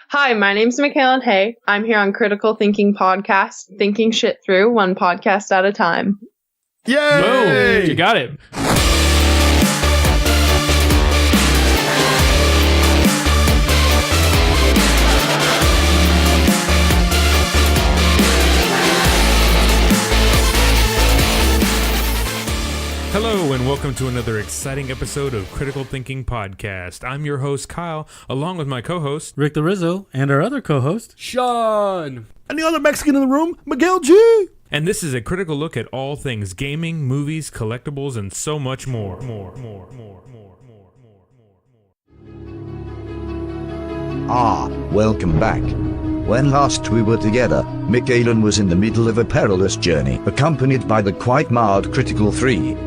Hi, my name's Mikalyn Hay. I'm here on Critical Thinking Podcast, thinking shit through one podcast at a time. Yay! Boom! You got it. Hello and welcome to another exciting episode of Critical Thinking Podcast. I'm your host, Kyle, along with my co-host, Rick the Rizzo, and our other co-host, Sean. And the other Mexican in the room, Miguel G. And this is a critical look at all things gaming, movies, collectibles, and so much more. Welcome back. When last we were together, Mikalyn was in the middle of a perilous journey, accompanied by the quite mild Critical 3.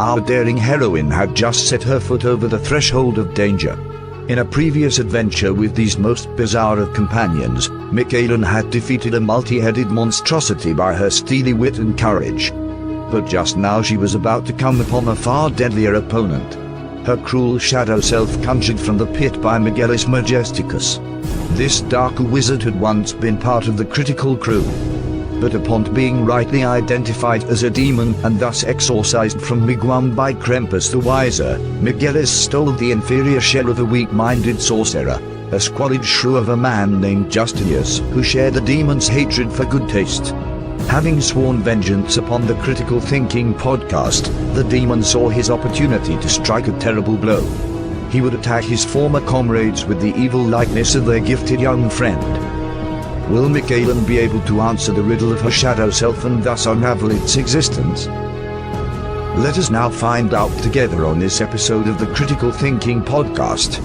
Our daring heroine had just set her foot over the threshold of danger. In a previous adventure with these most bizarre of companions, Mikalyn had defeated a multi-headed monstrosity by her steely wit and courage. But just now she was about to come upon a far deadlier opponent. Her cruel shadow self conjured from the pit by Miguelis Majesticus. This dark wizard had once been part of the Critical crew. But upon being rightly identified as a demon and thus exorcised from Wigwam by Krampus the Wiser, Miguelis stole the inferior share of a weak-minded sorcerer, a squalid shrew of a man named Justinius, who shared the demon's hatred for good taste. Having sworn vengeance upon the Critical Thinking podcast, the demon saw his opportunity to strike a terrible blow. He would attack his former comrades with the evil likeness of their gifted young friend. Will Mikalyn be able to answer the riddle of her shadow self and thus unravel its existence? Let us now find out together on this episode of the Critical Thinking Podcast.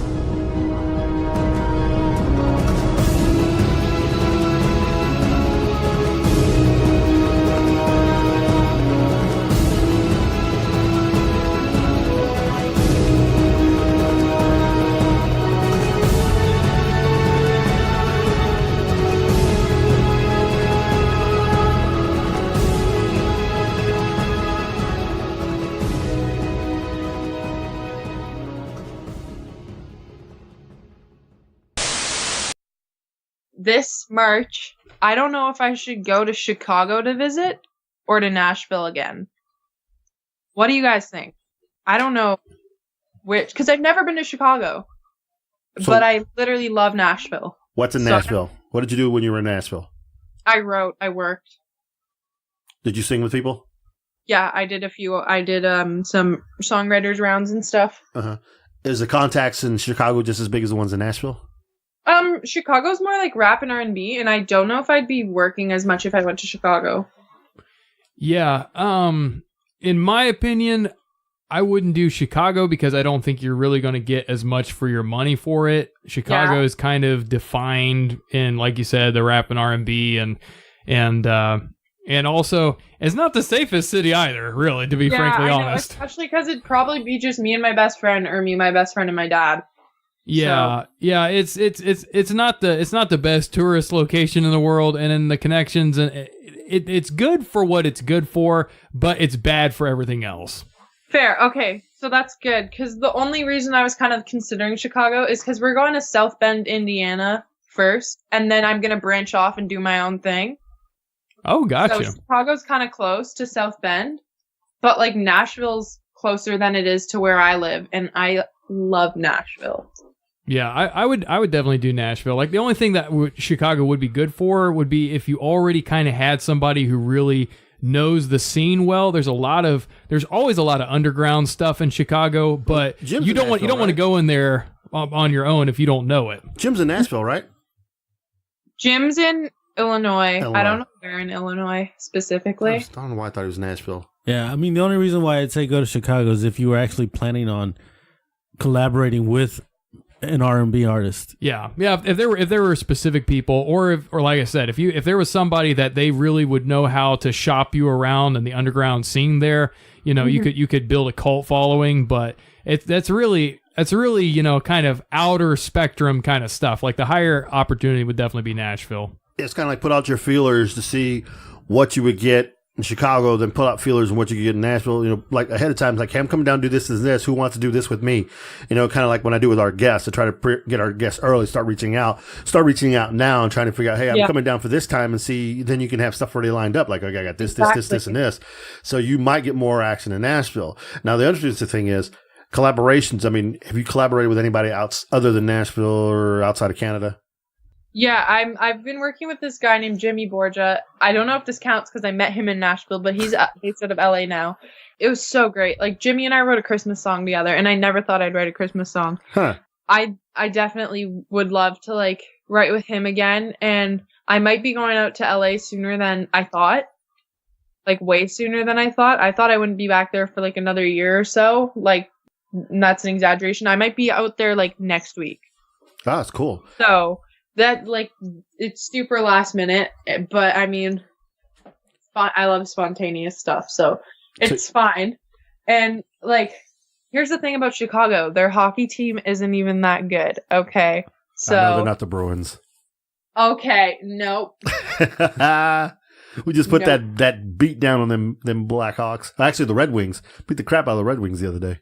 This March, I don't know if I should go to Chicago to visit or to Nashville again. What do you guys think? I don't know which, because I've never been to Chicago, but I literally love Nashville. What's in Nashville? What did you do when you were in Nashville? I worked. Did you sing with people? Yeah, I did some songwriters rounds and stuff. Uh-huh. Is the contacts in Chicago just as big as the ones in Nashville? Chicago's more like rap and R&B, and I don't know if I'd be working as much if I went to Chicago. Yeah, in my opinion, I wouldn't do Chicago because I don't think you're really going to get as much for your money for it. Chicago is kind of defined in, like you said, the rap and R&B, and also it's not the safest city either, really, to be frankly honest. Especially because it'd probably be just me and my best friend, or me, my best friend, and my dad. Yeah, it's not the best tourist location in the world, and in the connections, and it's good for what it's good for, but it's bad for everything else. Fair. Okay, so that's good, because the only reason I was kind of considering Chicago is because we're going to South Bend, Indiana first, and then I'm gonna branch off and do my own thing. Oh, gotcha. So Chicago's kind of close to South Bend, but like Nashville's closer than it is to where I live, and I love Nashville. Yeah, I would definitely do Nashville. Like, the only thing that Chicago would be good for would be if you already kind of had somebody who really knows the scene well. There's always a lot of underground stuff in Chicago, but Jim's you don't want to go in there on your own if you don't know it. Jim's in Nashville, right? Jim's in Illinois. I don't know where in Illinois specifically. I don't know why I thought it was Nashville. Yeah, I mean, the only reason why I'd say go to Chicago is if you were actually planning on collaborating with an R&B artist. Yeah. If there were specific people, or like I said, if there was somebody that they really would know how to shop you around in the underground scene there, you could build a cult following. But that's really kind of outer spectrum kind of stuff. Like, the higher opportunity would definitely be Nashville. It's kind of like put out your feelers to see what you would get in Chicago, then put out feelers and what you can get in Nashville, you know, like ahead of time, like, hey, I'm coming down to do this and this. Who wants to do this with me? You know, kind of like when I do with our guests, to try to get our guests early, start reaching out now and trying to figure out, hey, I'm coming down for this time, and see, then you can have stuff already lined up. Like, okay, I got this, this, and this. So you might get more action in Nashville. Now, the interesting thing is collaborations. I mean, have you collaborated with anybody else other than Nashville or outside of Canada? Yeah, I've been working with this guy named Jimmy Borgia. I don't know if this counts because I met him in Nashville, but he's based out of LA now. It was so great. Like, Jimmy and I wrote a Christmas song together, and I never thought I'd write a Christmas song. Huh. I definitely would love to, like, write with him again, and I might be going out to LA sooner than I thought. Like, way sooner than I thought. I thought I wouldn't be back there for, like, another year or so. Like, that's an exaggeration. I might be out there, like, next week. Oh, that's cool. So that, like, it's super last minute, but I mean, I love spontaneous stuff, so it's fine. And, like, here's the thing about Chicago. Their hockey team isn't even that good, okay? So I know they're not the Bruins. Okay, nope. We just put that beat down on them Blackhawks. Actually, the Red Wings. Beat the crap out of the Red Wings the other day.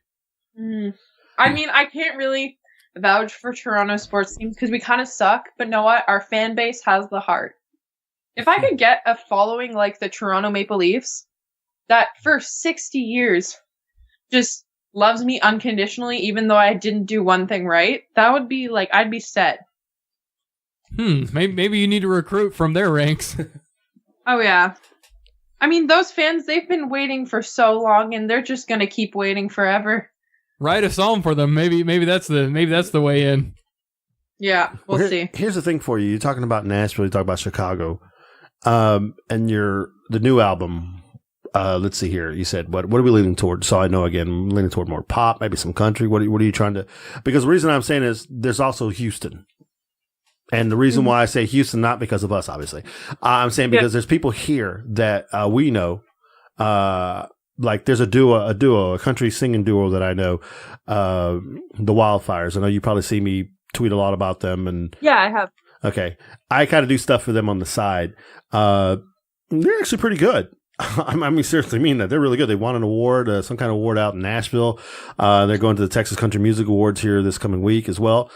I mean, I can't really vouch for Toronto sports teams because we kind of suck, but know what? Our fan base has the heart. If I could get a following like the Toronto Maple Leafs that for 60 years just loves me unconditionally, even though I didn't do one thing right, that would be like, I'd be set. Maybe you need to recruit from their ranks. Oh, yeah. I mean, those fans, they've been waiting for so long, and they're just going to keep waiting forever. Write a song for them. Maybe that's the way in. Yeah, we'll see. Here's the thing for you. You're talking about Nashville. You talk about Chicago, and the new album. Let's see here. You said what are we leaning toward? So I know again, I'm leaning toward more pop, maybe some country. What are you trying to? Because the reason I'm saying is there's also Houston, and the reason why I say Houston, not because of us, obviously. I'm saying because there's people here that we know. Like there's a country singing duo that I know, the Wildfires. I know you probably see me tweet a lot about them, and yeah, I have. Okay, I kind of do stuff for them on the side. They're actually pretty good. I mean, seriously, mean that they're really good. They won an award, some kind of award out in Nashville. They're going to the Texas Country Music Awards here this coming week as well.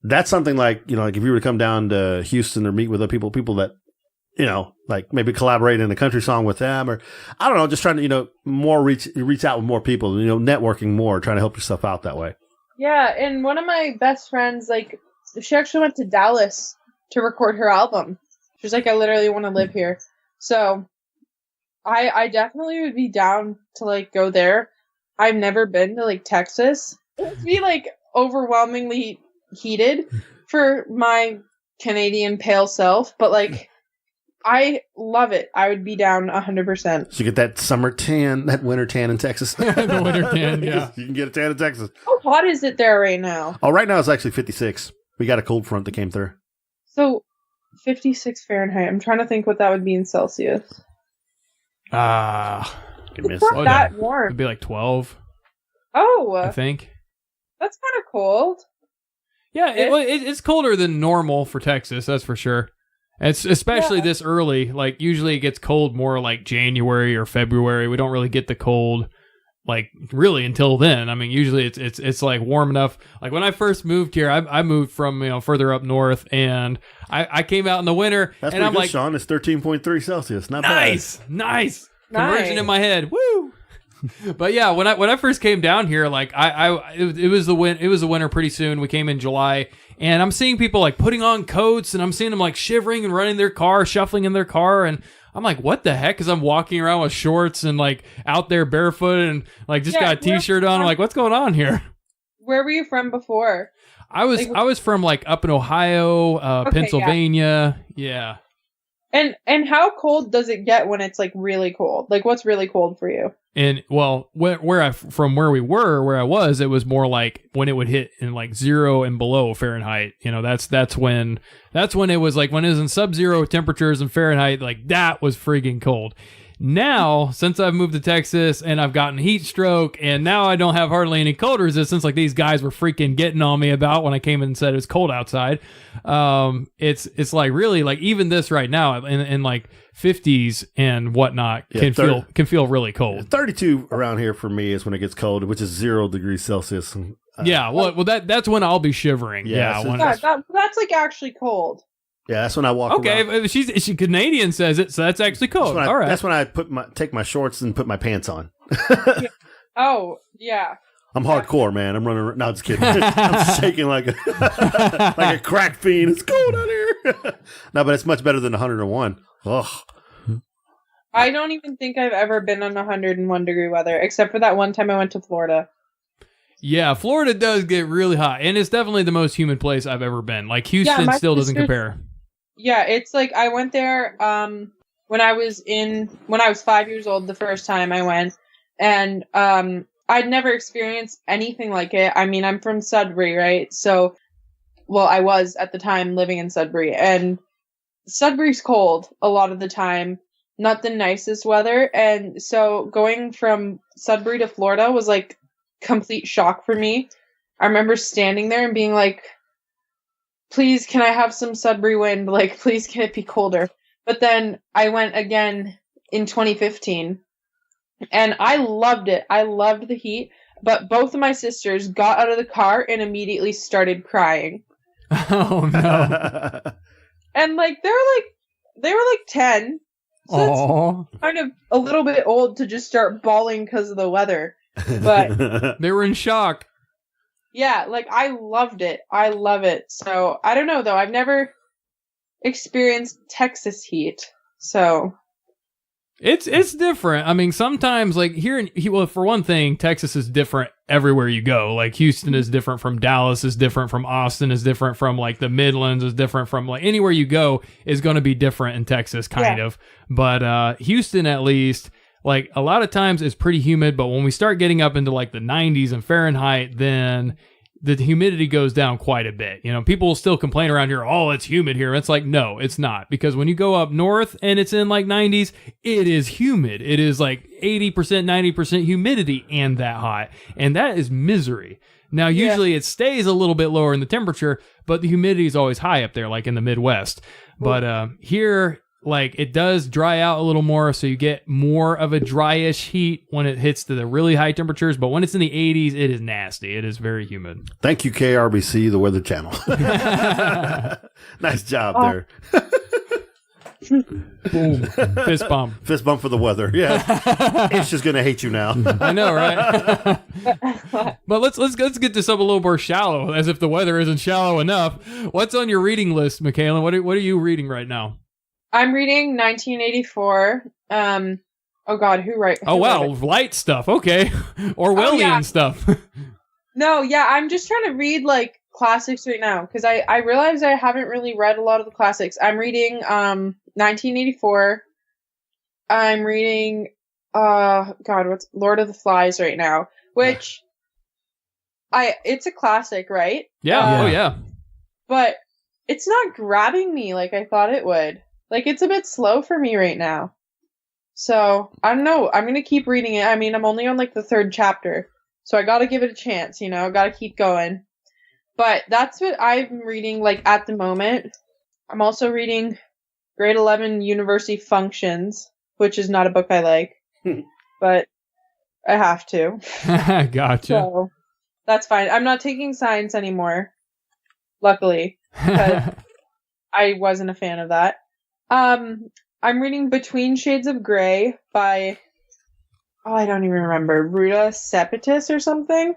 That's something like like if you were to come down to Houston or meet with other people that. Like maybe collaborate in a country song with them, or I don't know, just trying to, more reach out with more people, networking more, trying to help yourself out that way. Yeah. And one of my best friends, like, she actually went to Dallas to record her album. She's like, I literally want to live here. So I definitely would be down to like go there. I've never been to like Texas. It would be like overwhelmingly heated for my Canadian pale self, but like, I love it. I would be down 100%. So you get that summer tan, that winter tan in Texas. The winter tan, yeah. You can get a tan in Texas. How hot is it there right now? Oh, right now it's actually 56. We got a cold front that came through. So, 56 Fahrenheit. I'm trying to think what that would be in Celsius. Give me a It's not that warm. It'd be like 12. Oh. I think. That's kind of cold. Yeah, it's colder than normal for Texas, that's for sure. It's especially this early. Like usually it gets cold more like January or February. We don't really get the cold like really until then. I mean, usually it's like warm enough. Like when I first moved here, I moved from further up north, and I came out in the winter. That's and pretty I'm good, like, Sean. It's 13.3 Celsius. Not nice conversion in my head. Woo! But yeah, when I first came down here, like it was the winter pretty soon. We came in July, and I'm seeing people like putting on coats, and I'm seeing them like shivering and running their car, shuffling in their car, and I'm like, what the heck? Because I'm walking around with shorts and like out there barefoot and like just got a t-shirt on. I'm like, what's going on here? Where were you from before? I was from like up in Ohio, Pennsylvania. Yeah. And how cold does it get when it's like really cold? Like what's really cold for you? And well, where I was, it was more like when it would hit in like 0 and below Fahrenheit. That's when it was like when it was in sub-zero temperatures in Fahrenheit, like that was friggin' cold. Now, since I've moved to Texas and I've gotten heat stroke, and now I don't have hardly any cold resistance like these guys were freaking getting on me about when I came in and said it was cold outside. It's like really like even this right now in like 50s and whatnot can feel really cold. 32 around here for me is when it gets cold, which is 0 degrees Celsius. Well, that's when I'll be shivering. That's like actually cold. Yeah, that's when I walk around. Okay, she Canadian says it, so that's actually cold. All right. That's when I take my shorts and put my pants on. Oh, yeah. I'm hardcore, man. I'm running around. No, just kidding. I'm shaking like a crack fiend. It's cold out here. No, but it's much better than 101. Ugh. I don't even think I've ever been on 101 degree weather, except for that one time I went to Florida. Yeah, Florida does get really hot, and it's definitely the most humid place I've ever been. Like Houston still doesn't compare. Yeah, it's like I went there when I was 5 years old the first time I went, and I'd never experienced anything like it. I mean, I'm from Sudbury, right? So, well, I was at the time living in Sudbury, and Sudbury's cold a lot of the time, not the nicest weather, and so going from Sudbury to Florida was like complete shock for me. I remember standing there and being like, please, can I have some Sudbury wind? Like, please, can it be colder? But then I went again in 2015, and I loved it. I loved the heat, but both of my sisters got out of the car and immediately started crying. Oh, no. And, like, they were like 10, so it's kind of a little bit old to just start bawling because of the weather. But they were in shock. Yeah, like, I loved it. I love it. So, I don't know, though. I've never experienced Texas heat, so... It's different. I mean, sometimes, like, well, for one thing, Texas is different everywhere you go. Like, Houston is different from Dallas, is different from Austin, is different from, like, the Midlands, is different from, like, anywhere you go is going to be different in Texas, kind of. But Houston, at least... Like, a lot of times it's pretty humid, but when we start getting up into, like, the 90s and Fahrenheit, then the humidity goes down quite a bit. You know, people will still complain around here, oh, it's humid here. It's like, no, it's not. Because when you go up north and it's in, like, 90s, it is humid. It is, like, 80%, 90% humidity and that hot. And that is misery. Now, usually it stays a little bit lower in the temperature, but the humidity is always high up there, like in the Midwest. But here... Like, it does dry out a little more, so you get more of a dryish heat when it hits to the really high temperatures. But when it's in the 80s, it is nasty. It is very humid. Thank you, KRBC, the Weather Channel. Nice job there. Boom. Fist bump. Fist bump for the weather. Yeah. It's just going to hate you now. I know, right? But let's get to something a little more shallow, as if the weather isn't shallow enough. What's on your reading list, Mikalyn? What are you reading right now? I'm reading 1984. Oh God, who wrote? Oh wow, light stuff. Okay, Orwellian stuff. No, yeah, I'm just trying to read like classics right now because I realized I haven't really read a lot of the classics. I'm reading 1984. I'm reading what's Lord of the Flies right now, which it's a classic, right? Yeah. Oh yeah. But it's not grabbing me like I thought it would. Like, it's a bit slow for me right now. So, I don't know. I'm going to keep reading it. I mean, I'm only on, like, the 3rd chapter. So, I got to give it a chance, you know? Got to keep going. But that's what I'm reading, like, at the moment. I'm also reading Grade 11 University Functions, which is not a book I like. But I have to. Gotcha. So, that's fine. I'm not taking science anymore. Luckily. Because I wasn't a fan of that. I'm reading Between Shades of Grey by, I don't even remember, Ruta Sepetys or something.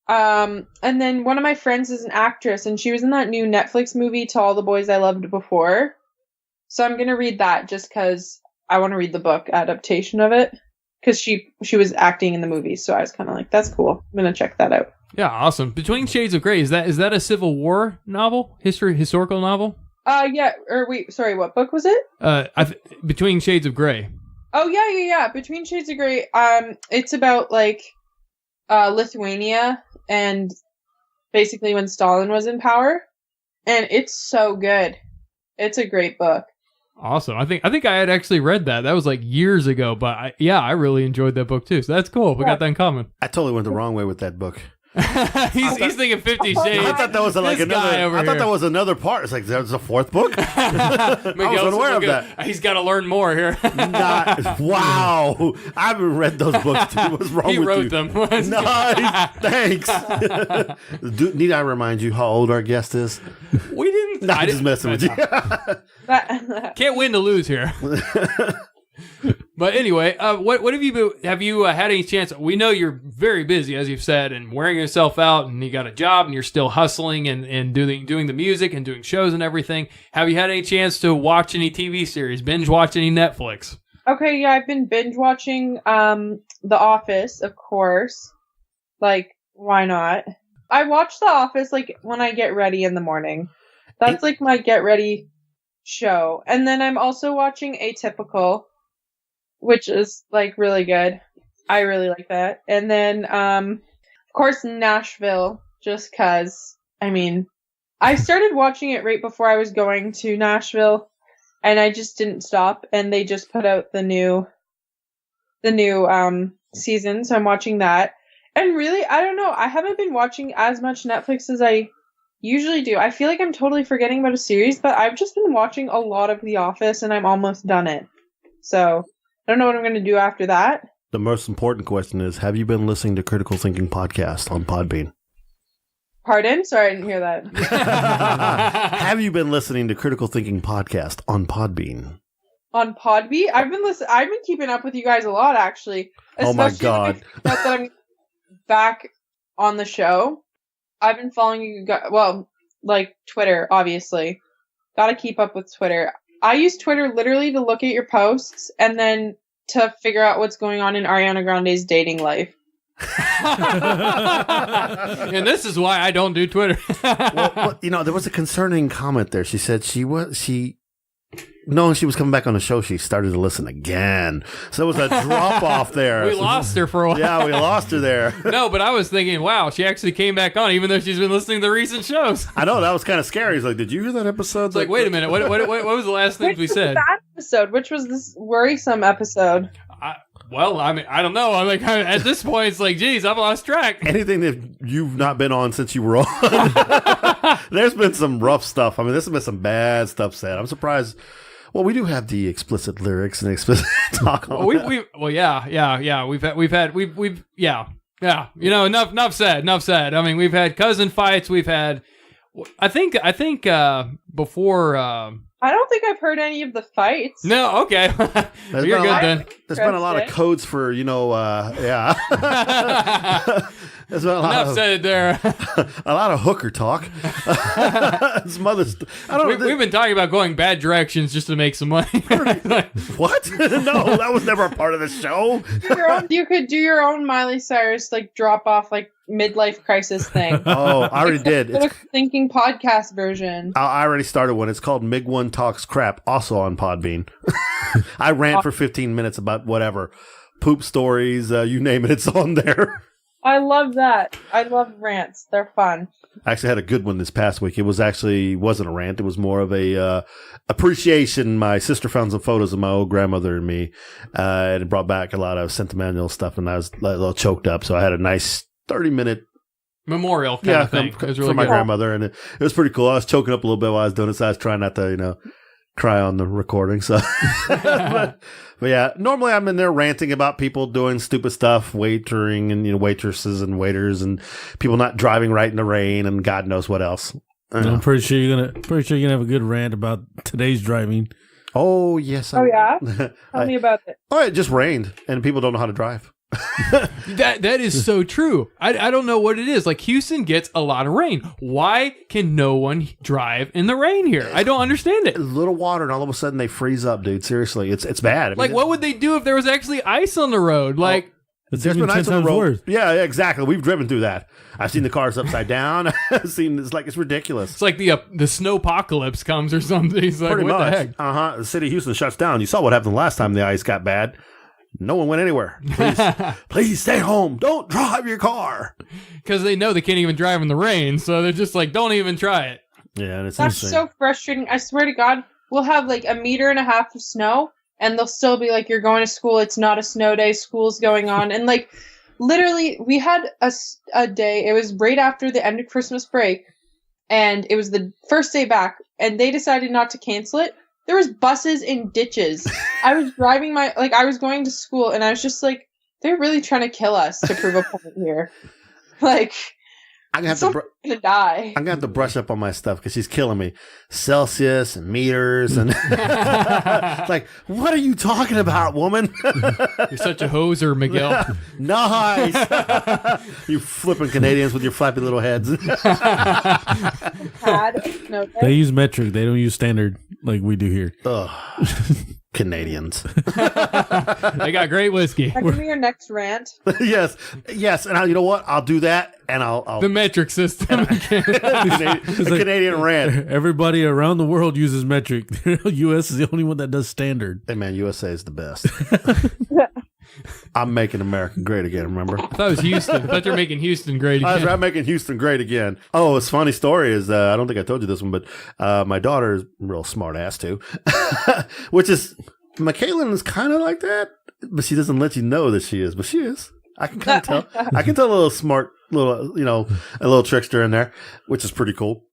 And then one of my friends is an actress, and she was in that new Netflix movie, To All the Boys I Loved Before. So I'm going to read that just because I want to read the book adaptation of it. Because she was acting in the movie, so I was kind of like, that's cool. I'm going to check that out. Yeah, awesome. Between Shades of Grey, is that a Civil War novel? Historical novel? Yeah, or wait, sorry, what book was it? Between Shades of Grey. Oh, yeah. Between Shades of Grey, it's about, like, Lithuania and basically when Stalin was in power. And it's so good. It's a great book. Awesome. I think I had actually read that. That was like years ago, but I really enjoyed that book too. So that's cool. We got that in common. I totally went the wrong way with that book. he's thinking 50 Shades. I thought that was like This another. guy over I thought here. that was another part. It's like there's a fourth book. I was unaware of that. He's got to learn more here. Wow, I haven't read those books. Too. What's wrong He with wrote you? them. Nice, thanks. Need I remind you how old our guest is? We didn't. No, I'm just messing with you. Can't win to lose here. But anyway, what have you had any chance? We know you're very busy, as you've said, and wearing yourself out, and you got a job, and you're still hustling and doing the music and doing shows and everything. Have you had any chance to watch any TV series, binge watch any Netflix? Okay, yeah, I've been binge watching The Office, of course. Like, why not? I watch The Office like when I get ready in the morning. That's like my get ready show. And then I'm also watching Atypical, which is like really good. I really like that. And then of course Nashville, just cuz I started watching it right before I was going to Nashville and I just didn't stop, and they just put out the new season, so I'm watching that. And really, I don't know, I haven't been watching as much Netflix as I usually do. I feel like I'm totally forgetting about a series, but I've just been watching a lot of The Office and I'm almost done it. So I don't know what I'm going to do after that. The most important question is, have you been listening to Critical Thinking Podcast on Podbean? Pardon? Sorry, I didn't hear that. Have you been listening to Critical Thinking Podcast on Podbean? On Podbean? I've been keeping up with you guys a lot, actually. Oh my Especially God. now that I'm back on the show. I've been following you guys, well, like Twitter, obviously. Gotta keep up with Twitter. I use Twitter literally to look at your posts and then to figure out what's going on in Ariana Grande's dating life. And this is why I don't do Twitter. Well, there was a concerning comment there. She said she was coming back on the show. She started to listen again. So it was a drop off there. We lost her for a while. Yeah, we lost her there. No, but I was thinking, wow, she actually came back on, even though she's been listening to the recent shows. I know, that was kind of scary. It's like, did you hear that episode? It's like, wait a minute, what was the last thing we said? That episode, which was this worrisome episode. I don't know. I'm like, at this point, it's like, geez, I've lost track. Anything that you've not been on since you were on. There's been some rough stuff. I mean, there's been some bad stuff said. I'm surprised. Well, we do have the explicit lyrics and explicit talk on that. Yeah. Enough said. I mean, we've had cousin fights. We've had, I think before. I don't think I've heard any of the fights. No, okay. You're good then. There's been a lot of codes for, yeah. There's been Enough said there. A lot of hooker talk. Some other we've been talking about going bad directions just to make some money. What? No, that was never a part of the show. You could do your own Miley Cyrus, like, drop off, like, midlife crisis thing. Oh, I already did. It's thinking podcast version. I already started one. It's called Mig One Talks Crap, also on Podbean. I rant for 15 minutes about whatever. Poop stories, you name it, it's on there. I love that. I love rants. They're fun. I actually had a good one this past week. It wasn't a rant. It was more of a appreciation. My sister found some photos of my old grandmother and me, and it brought back a lot of sentimental stuff, and I was a little choked up. So I had a nice 30-minute memorial kind of thing. It was really for my good. grandmother, and it was pretty cool. I was choking up a little bit while I was doing it, so I was trying not to, cry on the recording. So, but yeah, normally I'm in there ranting about people doing stupid stuff, waitering and waitresses and waiters and people not driving right in the rain and God knows what else. I'm pretty sure you're gonna have a good rant about today's driving. Oh yes. Oh yeah. Tell me about it. Oh, it just rained and people don't know how to drive. That is so true. I don't know what it is. Like, Houston gets a lot of rain. Why can no one drive in the rain here? I don't understand it. A little water and all of a sudden they freeze up, dude. Seriously, it's bad. I mean, What would they do if there was actually ice on the road? Like, there's been ice on the road. Yeah, exactly. We've driven through that. I've seen the cars upside down. I've seen it's ridiculous. It's like the snowpocalypse comes or something. It's like, Pretty what much. the heck? The city of Houston shuts down. You saw what happened the last time the ice got bad. No one went anywhere. Please stay home. Don't drive your car. Because they know they can't even drive in the rain, so they're just like, don't even try it. Yeah, and it's That's insane. so frustrating. I swear to God, we'll have like 1.5 meters of snow, and they'll still be like, you're going to school, it's not a snow day, school's going on. And like, literally, we had a day, it was right after the end of Christmas break, and it was the first day back, and they decided not to cancel it. There was buses in ditches. I was driving I was going to school, and I was just like, they're really trying to kill us to prove a point here. Like, I'm gonna die. I'm gonna have to brush up on my stuff because she's killing me. Celsius and meters and it's like, what are you talking about, woman? You're such a hoser, Miguel. Nice. You flipping Canadians with your flappy little heads. They use metric. They don't use standard like we do here. Ugh. Canadians. They got great whiskey. That could be your next rant. yes. And you know what? I'll do that, and I'll the metric system. the Canadian rant. Everybody around the world uses metric. U.S. is the only one that does standard. Hey man, USA is the best. I'm making America great again. Remember? I thought it was Houston. I thought you were making Houston great again. I'm making Houston great again. Oh, it's a funny story is I don't think I told you this one, but my daughter is a real smart ass too, which is Mikalyn is kind of like that, but she doesn't let you know that she is, but she is. I can kind of tell. I can tell a little smart, a little trickster in there, which is pretty cool.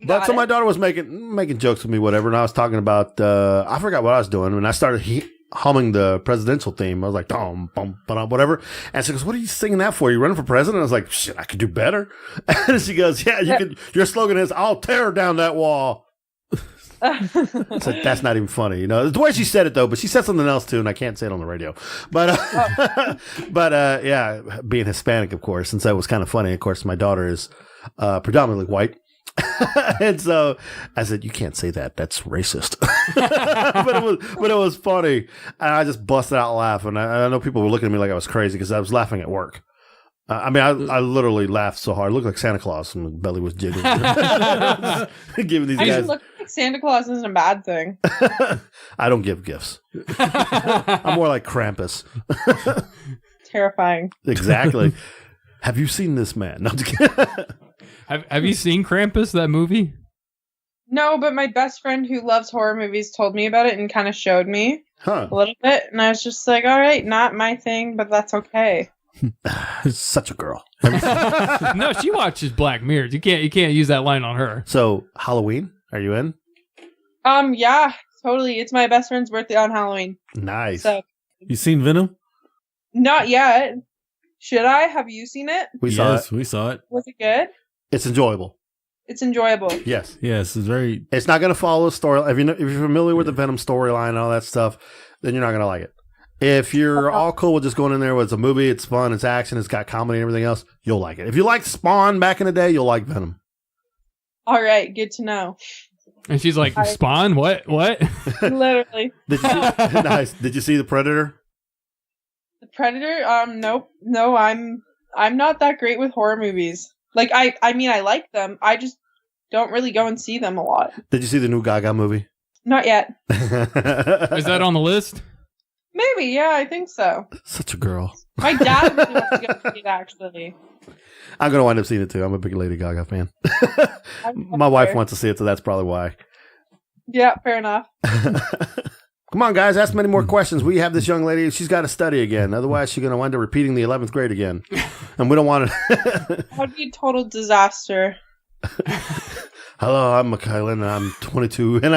But so my daughter was making jokes with me, whatever, and I was talking about I forgot what I was doing, and I started humming the presidential theme. I was like, dum, bum, ba-dum, whatever. And she goes, what are you singing that for? You running for president? I was like, shit, I could do better. And she goes, yeah, you could. Your slogan is, I'll tear down that wall. It's like, that's not even funny. You know, the way she said it though, but she said something else too, and I can't say it on the radio. But, yeah, being Hispanic, of course, and so it was kind of funny. Of course, my daughter is predominantly white. And so I said, you can't say that. That's racist. but it was funny. And I just busted out laughing. I know people were looking at me like I was crazy because I was laughing at work. I literally laughed so hard. I looked like Santa Claus and my belly was jiggling. Giving these guys. Look like Santa Claus isn't a bad thing. I don't give gifts. I'm more like Krampus. Terrifying. Exactly. Have you seen this man? No, I'm just kidding. Have you seen Krampus, that movie? No, but my best friend who loves horror movies told me about it and kind of showed me a little bit. And I was just like, all right, not my thing, but that's okay. Such a girl. No, she watches Black Mirror. You can't use that line on her. So, Halloween, are you in? Yeah, totally. It's my best friend's birthday on Halloween. Nice. So, You seen Venom? not yet. Should I? Have you seen it? We saw it. Was it good? It's enjoyable. It's enjoyable. Yes. Yes, it's very. It's not going to follow a story. If you're familiar with the Venom storyline and all that stuff, then you're not going to like it. If you're all cool with just going in there with it's a movie, it's fun, it's action, it's got comedy and everything else, you'll like it. If you liked Spawn back in the day, you'll like Venom. All right, good to know. And she's like, Spawn? What? Literally. Nice. Did you see The Predator? The Predator? Nope. No, I'm not that great with horror movies. Like, I mean, I like them. I just don't really go and see them a lot. Did you see the new Gaga movie? Not yet. Is that on the list? Maybe, yeah, I think so. Such a girl. My dad really wants to go see it, actually. I'm going to wind up seeing it too. I'm a big Lady Gaga fan. My wife wants to see it, so that's probably why. Yeah, fair enough. Come on, guys, ask many more questions. We have this young lady. She's got to study again. Otherwise, she's going to wind up repeating the 11th grade again. And we don't want to. That would be a total disaster. Hello, I'm Mikalyn, and I'm 22, and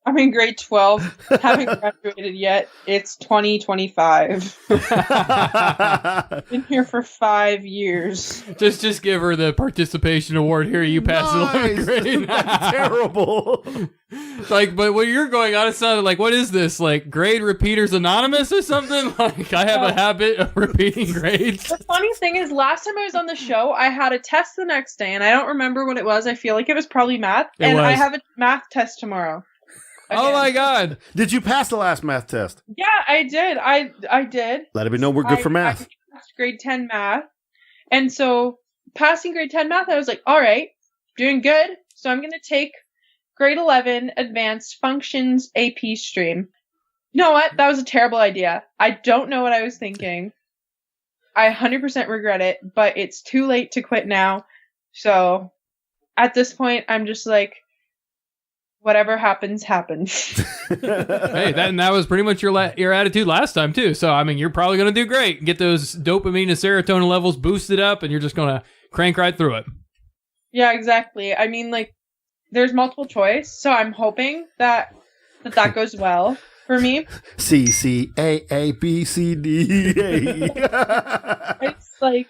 I'm in grade 12. Haven't graduated yet. It's 2025. Been here for 5 years. Just give her the participation award. Here, you passed the 11th grade. That's terrible. Like, but when you're going on, it sounded like, what is this? Like, Grade Repeaters Anonymous or something? Like, I have a habit of repeating grades. The funny thing is, last time I was on the show, I had a test the next day, and I don't remember what it was. I feel like it was probably math. I have a math test tomorrow. Again. Oh my God. Did you pass the last math test? Yeah, I did. I did. Let it be known we're good for math. I passed grade 10 math. And so passing grade 10 math, I was like, all right, doing good. So I'm going to take grade 11 advanced functions AP stream. You know what? That was a terrible idea. I don't know what I was thinking. I 100% regret it, but it's too late to quit now. So at this point, I'm just like, whatever happens, happens. Hey, that was pretty much your attitude last time too. So I mean, you're probably going to do great. Get those dopamine and serotonin levels boosted up, and you're just going to crank right through it. Yeah, exactly. I mean, like, there's multiple choice, so I'm hoping that goes well for me. C C A B C D E. It's like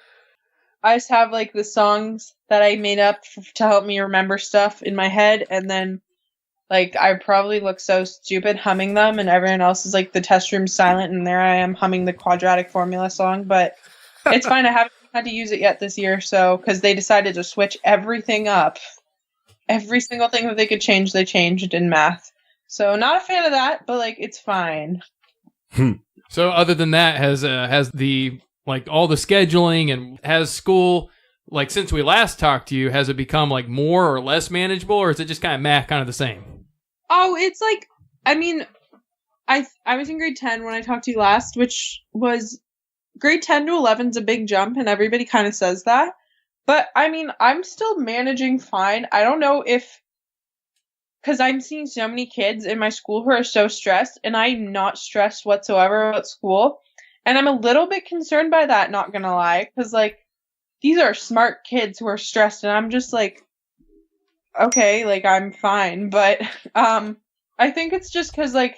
I just have like the songs that I made up to help me remember stuff in my head, and then like I probably look so stupid humming them, and everyone else is like the test room silent, and there I am humming the quadratic formula song. But it's fine. I haven't had to use it yet this year, so because they decided to switch everything up, every single thing that they could change, they changed in math. So not a fan of that, but like it's fine. So other than that, has the like all the scheduling and has school, like since we last talked to you, has it become like more or less manageable, or is it just kind of the same? Oh, it's like, I mean, I was in grade 10 when I talked to you last, which was grade 10 to 11 is a big jump, and everybody kind of says that. But I mean, I'm still managing fine. I don't know if, because I'm seeing so many kids in my school who are so stressed, and I'm not stressed whatsoever about school. And I'm a little bit concerned by that, not gonna lie, because like, these are smart kids who are stressed, and I'm just like, okay, like I'm fine. But I think it's just because like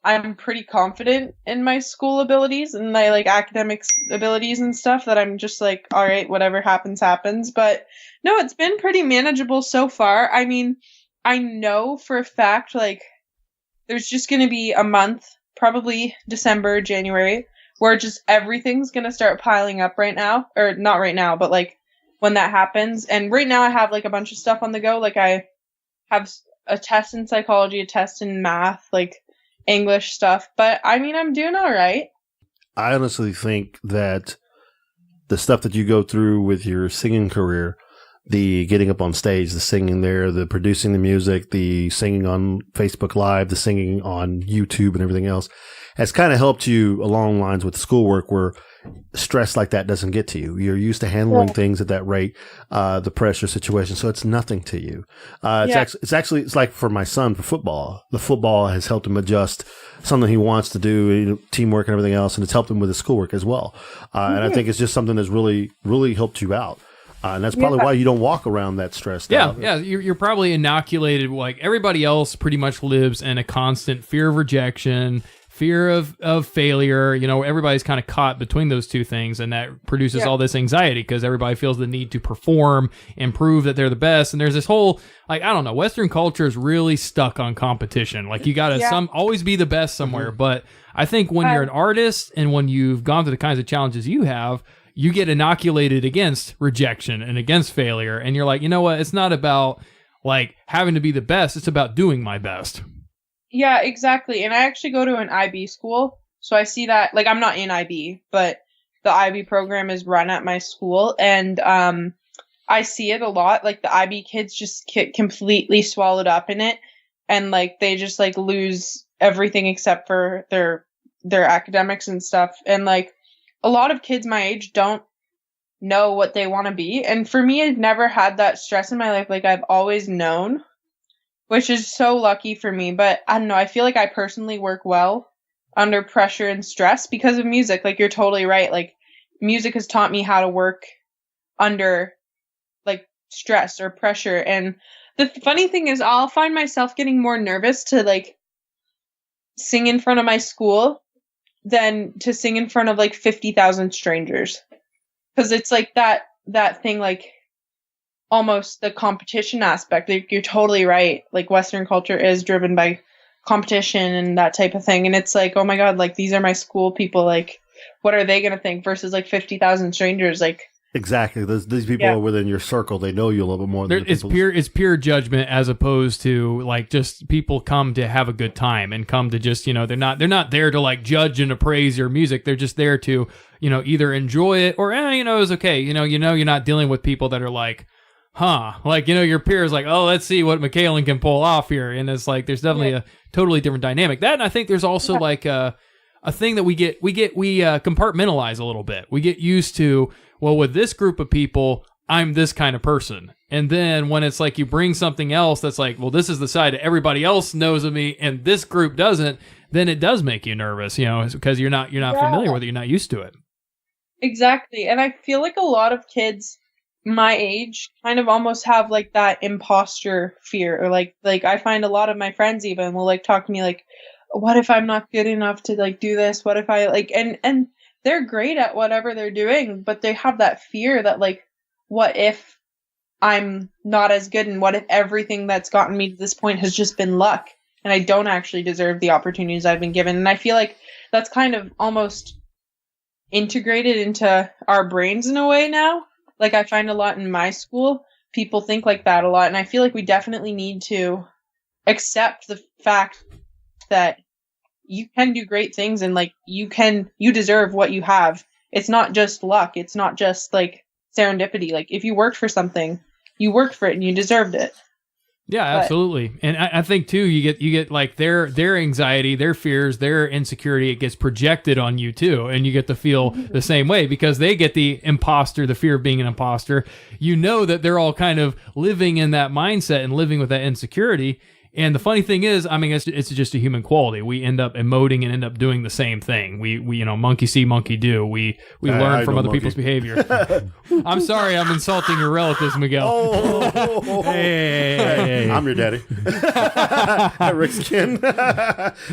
I'm pretty confident in my school abilities and my like academics abilities and stuff that I'm just like, all right, whatever happens, happens. But no, it's been pretty manageable so far. I mean, I know for a fact like there's just gonna be a month, probably December, January, where just everything's gonna start piling up right now, or not right now, but like when that happens. And right now I have like a bunch of stuff on the go. Like I have a test in psychology, a test in math, like English stuff. But I mean, I'm doing all right. I honestly think that the stuff that you go through with your singing career, the getting up on stage, the singing there, the producing the music, the singing on Facebook Live, the singing on YouTube and everything else, has kind of helped you along lines with schoolwork where stress like that doesn't get to you. You're used to handling things at that rate, the pressure situation. So it's nothing to you. It's like for my son for football. The football has helped him adjust something he wants to do, teamwork and everything else. And it's helped him with his schoolwork as well. And I think it's just something that's really, really helped you out. And that's probably why you don't walk around that stressed out. Yeah, you're probably inoculated. Like everybody else pretty much lives in a constant fear of rejection, fear of failure. You know, everybody's kind of caught between those two things, and that produces all this anxiety because everybody feels the need to perform and prove that they're the best. And there's this whole, like, I don't know, Western culture is really stuck on competition. Like you got to always be the best somewhere. Mm-hmm. But I think when you're an artist and when you've gone through the kinds of challenges you have, you get inoculated against rejection and against failure. And you're like, you know what? It's not about like having to be the best. It's about doing my best. Yeah, exactly. And I actually go to an IB school. So I see that, like, I'm not in IB, but the IB program is run at my school. And I see it a lot. Like the IB kids just get completely swallowed up in it. And like, they just like lose everything except for their academics and stuff. And like, a lot of kids my age don't know what they want to be. And for me, I've never had that stress in my life. Like I've always known, which is so lucky for me. But I don't know. I feel like I personally work well under pressure and stress because of music. Like you're totally right. Like music has taught me how to work under like stress or pressure. And the funny thing is I'll find myself getting more nervous to like sing in front of my school than to sing in front of like 50,000 strangers. Because it's like that thing, like almost the competition aspect. Like, you're totally right. Like Western culture is driven by competition and that type of thing. And it's like, oh my God, like these are my school people. Like, what are they going to think versus like 50,000 strangers? Like, exactly. These people are within your circle. They know you a little bit more than it's pure judgment as opposed to like just people come to have a good time and come to just, you know, they're not there to like judge and appraise your music. They're just there to, you know, either enjoy it or, you know, it's okay. You know, you're not dealing with people that are like, like, you know, your peers like, oh, let's see what Mikalyn can pull off here. And it's like, there's definitely a totally different dynamic. That, and I think there's also like a thing that we compartmentalize a little bit. We get used to, well, with this group of people, I'm this kind of person. And then when it's like you bring something else that's like, well, this is the side that everybody else knows of me and this group doesn't, then it does make you nervous, because you're not familiar with it, you're not used to it. Exactly. And I feel like a lot of kids my age kind of almost have like that imposter fear, or like I find a lot of my friends even will like talk to me like, what if I'm not good enough to like do this? What if I like, and they're great at whatever they're doing, but they have that fear that like, what if I'm not as good, and what if everything that's gotten me to this point has just been luck and I don't actually deserve the opportunities I've been given? And I feel like that's kind of almost integrated into our brains in a way now. Like I find a lot in my school, people think like that a lot. And I feel like we definitely need to accept the fact that you can do great things, and like you deserve what you have. It's not just luck. It's not just like serendipity. Like if you worked for something, you worked for it and you deserved it. Yeah, absolutely. And I think too, you get like their anxiety, their fears, their insecurity, it gets projected on you too. And you get to feel the same way because they get the fear of being an imposter. You know that they're all kind of living in that mindset and living with that insecurity. And the funny thing is, I mean, it's just a human quality. We end up emoting and end up doing the same thing. We monkey see, monkey do. We learn from other people's behavior. I'm sorry, I'm insulting your relatives, Miguel. Hey, I'm your daddy. Rick's kin.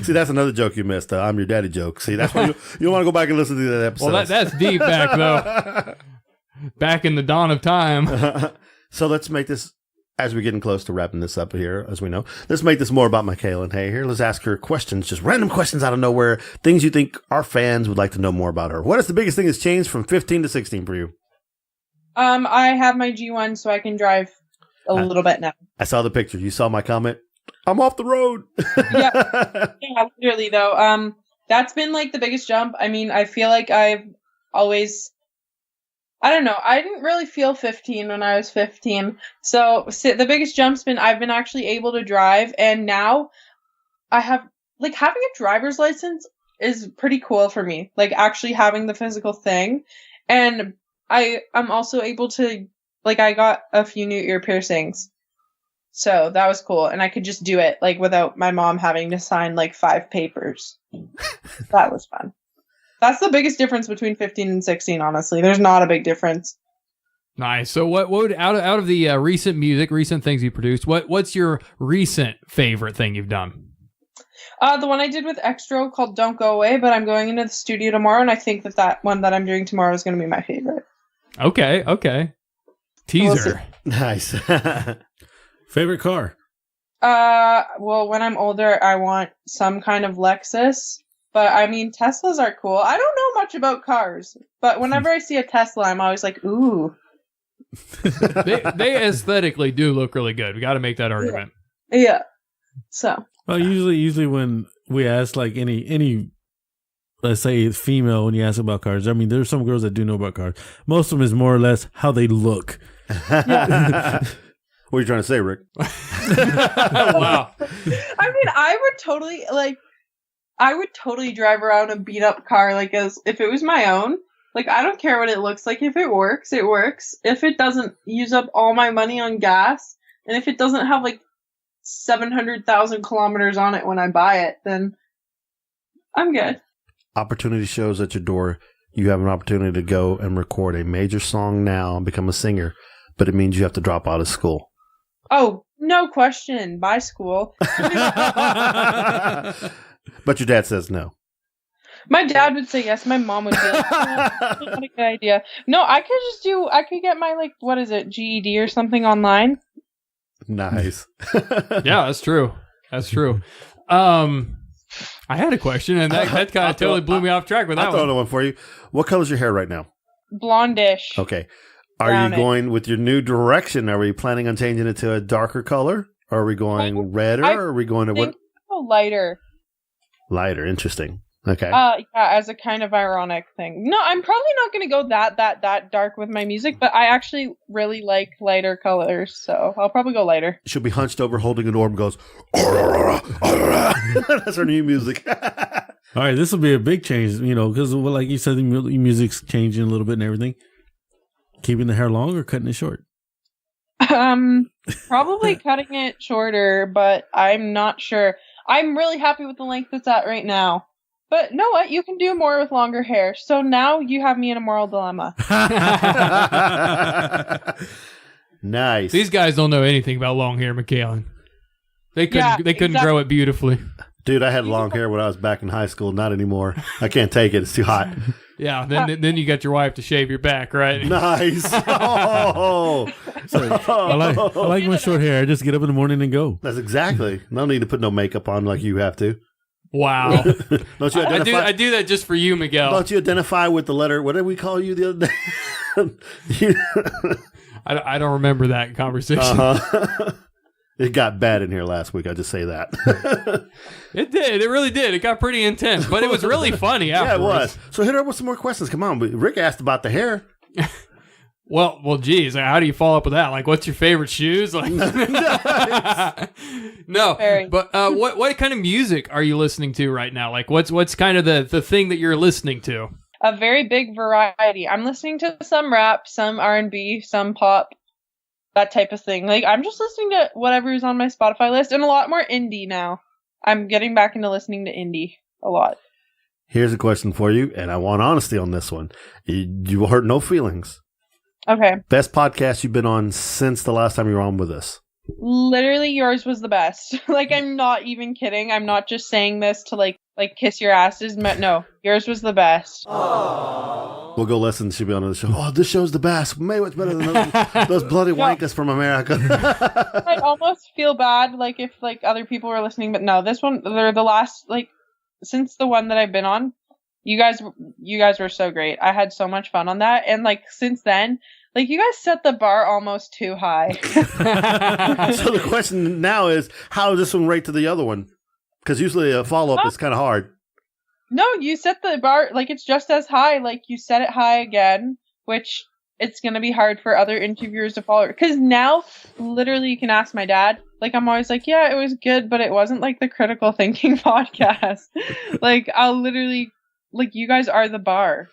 See, that's another joke you missed. I'm your daddy joke. See, that's why you want to go back and listen to that episode. Well, that's deep back though. Back in the dawn of time. So let's make this. As we're getting close to wrapping this up here, as we know, let's make this more about Mikalyn Hay here. Let's ask her questions, just random questions out of nowhere, things you think our fans would like to know more about her. What is the biggest thing that's changed from 15 to 16 for you? I have my G1, so I can drive a little bit now. I saw the picture. You saw my comment? I'm off the road. Yeah, literally though. That's been like the biggest jump. I mean, I feel like I've always... I don't know. I didn't really feel 15 when I was 15. So the biggest jump's been I've been actually able to drive, and now I have like having a driver's license is pretty cool for me. Like actually having the physical thing, and I'm also able to like I got a few new ear piercings. So that was cool, and I could just do it like without my mom having to sign like 5 papers. That was fun. That's the biggest difference between 15 and 16, honestly. There's not a big difference. Nice. So what would out of the recent things you produced, what's your recent favorite thing you've done? The one I did with Extro called Don't Go Away, but I'm going into the studio tomorrow, and I think that one that I'm doing tomorrow is going to be my favorite. Okay. Teaser. Nice. Favorite car? Well, when I'm older, I want some kind of Lexus. But I mean, Teslas are cool. I don't know much about cars, but whenever I see a Tesla, I'm always like, ooh. they aesthetically do look really good. We got to make that argument. Yeah. So. Well, usually when we ask like any, let's say female, when you ask about cars, I mean, there's some girls that do know about cars. Most of them is more or less how they look. Yeah. What are you trying to say, Rick? Wow. I mean, I would totally drive around a beat up car like as if it was my own. Like, I don't care what it looks like. If it works, it works. If it doesn't use up all my money on gas, and if it doesn't have like 700,000 kilometers on it when I buy it, then I'm good. Opportunity shows at your door. You have an opportunity to go and record a major song now and become a singer, but it means you have to drop out of school. Oh, no question. Bye, school. But your dad says no. My dad would say yes. My mom would be like, that's not a good idea. No, I could get my, like, what is it, GED or something online. Nice. Yeah, that's true. I had a question, and that kind of totally blew me off track with that I'll throw another one for you. What color's your hair right now? Blondish. Okay. Are you going with your new direction? Are we planning on changing it to a darker color? Or are we going redder? Or are we going to what? Lighter. Lighter. Interesting. Okay. Yeah, as a kind of ironic thing. No, I'm probably not going to go that dark with my music, but I actually really like lighter colors, so I'll probably go lighter. She'll be hunched over holding an orb and goes, that's her new music. All right, this will be a big change, because like you said, the music's changing a little bit and everything. Keeping the hair long or cutting it short? Probably cutting it shorter, but I'm not sure. I'm really happy with the length it's at right now. But know what? You can do more with longer hair. So now you have me in a moral dilemma. Nice. These guys don't know anything about long hair, Mikalyn. They couldn't grow it beautifully. Dude, I had long hair when I was back in high school. Not anymore. I can't take it. It's too hot. Yeah, then you got your wife to shave your back, right? Nice. Oh. I like my short hair. I just get up in the morning and go. That's exactly. No need to put no makeup on like you have to. Wow. Don't you identify? I do that just for you, Miguel. Don't you identify with the letter? What did we call you the other day? I don't remember that conversation. Uh-huh. It got bad in here last week. I just say that. It did. It really did. It got pretty intense, but it was really funny afterwards. Yeah, it was. So hit her up with some more questions. Come on. Rick asked about the hair. Well, geez, how do you follow up with that? Like, what's your favorite shoes? Like, no, but what kind of music are you listening to right now? Like, what's kind of the thing that you're listening to? A very big variety. I'm listening to some rap, some R&B, some pop, that type of thing. Like, I'm just listening to whatever's on my Spotify list, and a lot more indie now. I'm getting back into listening to indie a lot. Here's a question for you, and I want honesty on this one. You hurt no feelings. Okay. Best podcast you've been on since the last time you were on with us? Literally, yours was the best. Like, I'm not even kidding. I'm not just saying this to, like kiss your asses. No, yours was the best. Aww. We'll go listen. She'll be on the show. Oh, this show's the best. Way much better than those bloody wankers from America. I'd almost feel bad, like, if, like, other people were listening. But no, this one, they're the last, like, since the one that I've been on, you guys were so great. I had so much fun on that. And, like, since then, like, you guys set the bar almost too high. So the question now is, how does this one rate to the other one? Because usually a follow-up is kind of hard. No, you set the bar, like, it's just as high. Like, you set it high again, which it's going to be hard for other interviewers to follow. Because now, literally, you can ask my dad. Like, I'm always like, yeah, it was good, but it wasn't, like, the critical thinking podcast. Like, I'll literally, like, you guys are the bar.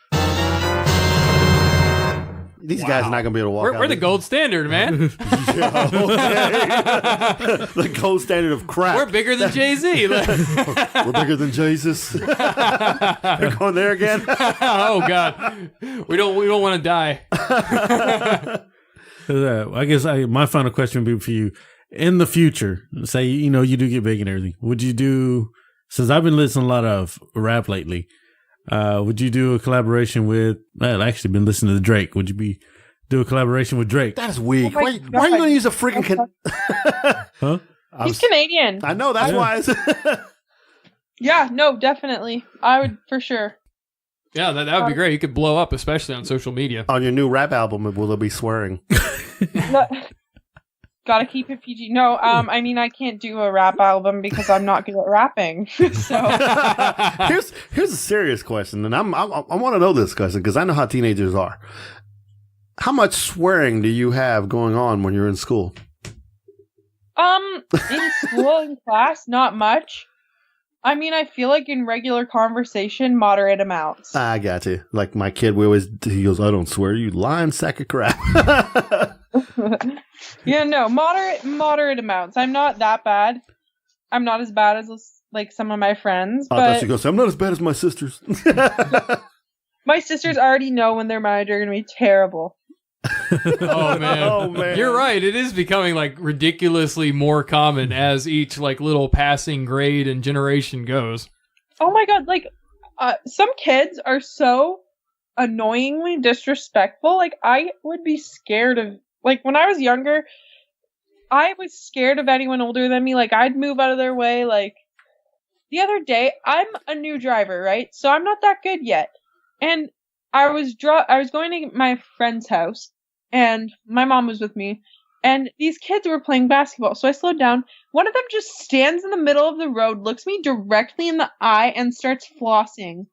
These guys are not going to be able to walk out. We're the gold standard, man. Yeah, okay. The gold standard of crap. We're bigger than Jay-Z. We're bigger than Jesus. They're going there again. Oh, God. We don't want to die. I guess my final question would be for you. In the future, say, you do get big and everything. Would you do, since I've been listening to a lot of rap lately, would you do a collaboration with, I've actually been listening to Drake. Would you do a collaboration with Drake? That is weak. Why are you going to use a freaking... Huh? He's Canadian. I know, that's why. Yeah, no, definitely. I would, for sure. Yeah, that would be great. You could blow up, especially on social media. On your new rap album, will there be swearing? Gotta keep it PG. No, I mean, I can't do a rap album because I'm not good at rapping. So here's a serious question, and I want to know this question because I know how teenagers are. How much swearing do you have going on when you're in school? In school, in class, not much. I mean, I feel like in regular conversation, moderate amounts. I got you. Like my kid, he goes, I don't swear, you lying sack of crap. Yeah, no, moderate amounts. I'm not that bad. I'm not as bad as, like, some of my friends. I thought you go say, I'm not as bad as my sisters. My sisters already know when they're mad, they're going to be terrible. Oh man. You're right. It is becoming like ridiculously more common as each like little passing grade and generation goes. Oh my God. Like, some kids are so annoyingly disrespectful. Like, I would be scared of, like, when I was younger, I was scared of anyone older than me. Like, I'd move out of their way. Like, the other day, I'm a new driver, right? So I'm not that good yet. And I was going to my friend's house, and my mom was with me, and these kids were playing basketball. So I slowed down. One of them just stands in the middle of the road, looks me directly in the eye, and starts flossing.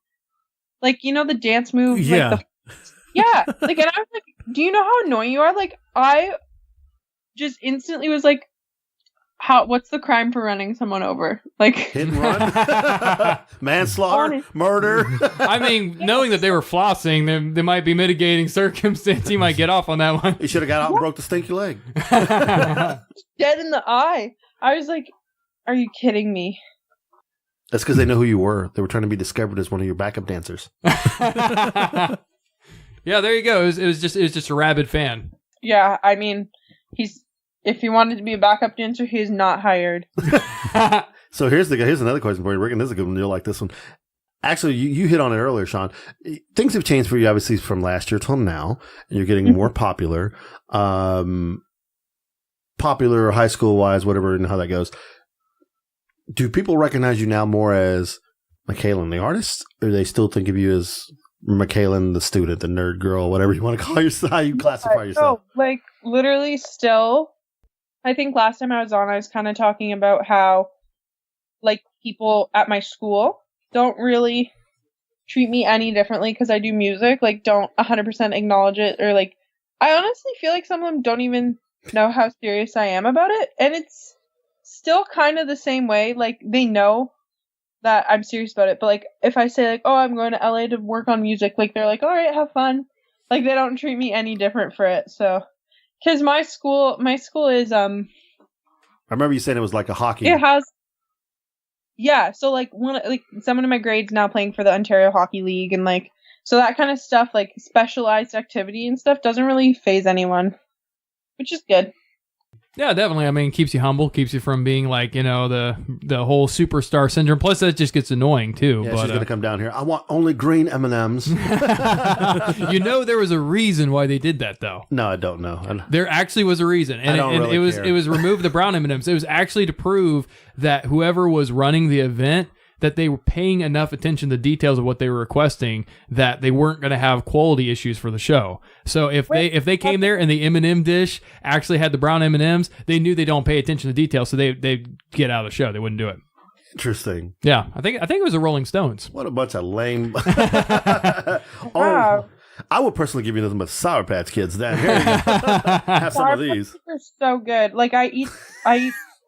Like, you know the dance move? Yeah. Like yeah. Like, and I was like, do you know how annoying you are? Like, I just instantly was like, What's the crime for running someone over? Like Hit and run, manslaughter, murder. I mean, knowing that they were flossing, there might be mitigating circumstance. He might get off on that one. He should have got out and broke the stinky leg. dead in the eye. I was like, "Are you kidding me?" That's because they know who you were. They were trying to be discovered as one of your backup dancers. Yeah, there you go. It was just a rabid fan. Yeah, I mean, if he wanted to be a backup dancer, he's not hired. So here's another question for you, Rick, and this is a good one. You'll like this one. Actually, you hit on it earlier, Sean. Things have changed for you, obviously, from last year till now. And you're getting more popular. Popular, high school-wise, whatever, and how that goes. Do people recognize you now more as Mikalyn the artist, or do they still think of you as Mikalyn the student, the nerd girl, whatever you want to call yourself, how you classify yourself? No, like, literally still, I think last time I was on, I was kind of talking about how, like, people at my school don't really treat me any differently because I do music, like, don't 100% acknowledge it, or, like, I honestly feel like some of them don't even know how serious I am about it, and it's still kind of the same way. Like, they know that I'm serious about it, but, like, if I say, like, oh, I'm going to LA to work on music, like, they're like, all right, have fun. Like, they don't treat me any different for it, so, because my school is, I remember you saying it was like a hockey. it has, yeah, so, like, someone in my grade's now playing for the Ontario Hockey League, and, like, so that kind of stuff, like, specialized activity and stuff, doesn't really faze anyone, which is good. Yeah, definitely. I mean, keeps you humble, keeps you from being like, you know, the whole superstar syndrome. Plus, that just gets annoying too. Yeah, she's going to come down here. I want only green M&Ms. You know, there was a reason why they did that, though. No, I don't know. There actually was a reason, and really care. It was remove the brown M&Ms. It was actually to prove that whoever was running the event, that they were paying enough attention to the details of what they were requesting, that they weren't going to have quality issues for the show. So if they came there and the M&M dish actually had the brown M&Ms, they knew they don't pay attention to details, so they'd get out of the show. They wouldn't do it. Interesting. Yeah, I think it was the Rolling Stones. What a bunch of lame. Wow. I would personally give you nothing but Sour Patch Kids down here. Have some of these. They're so good. Like, I eat.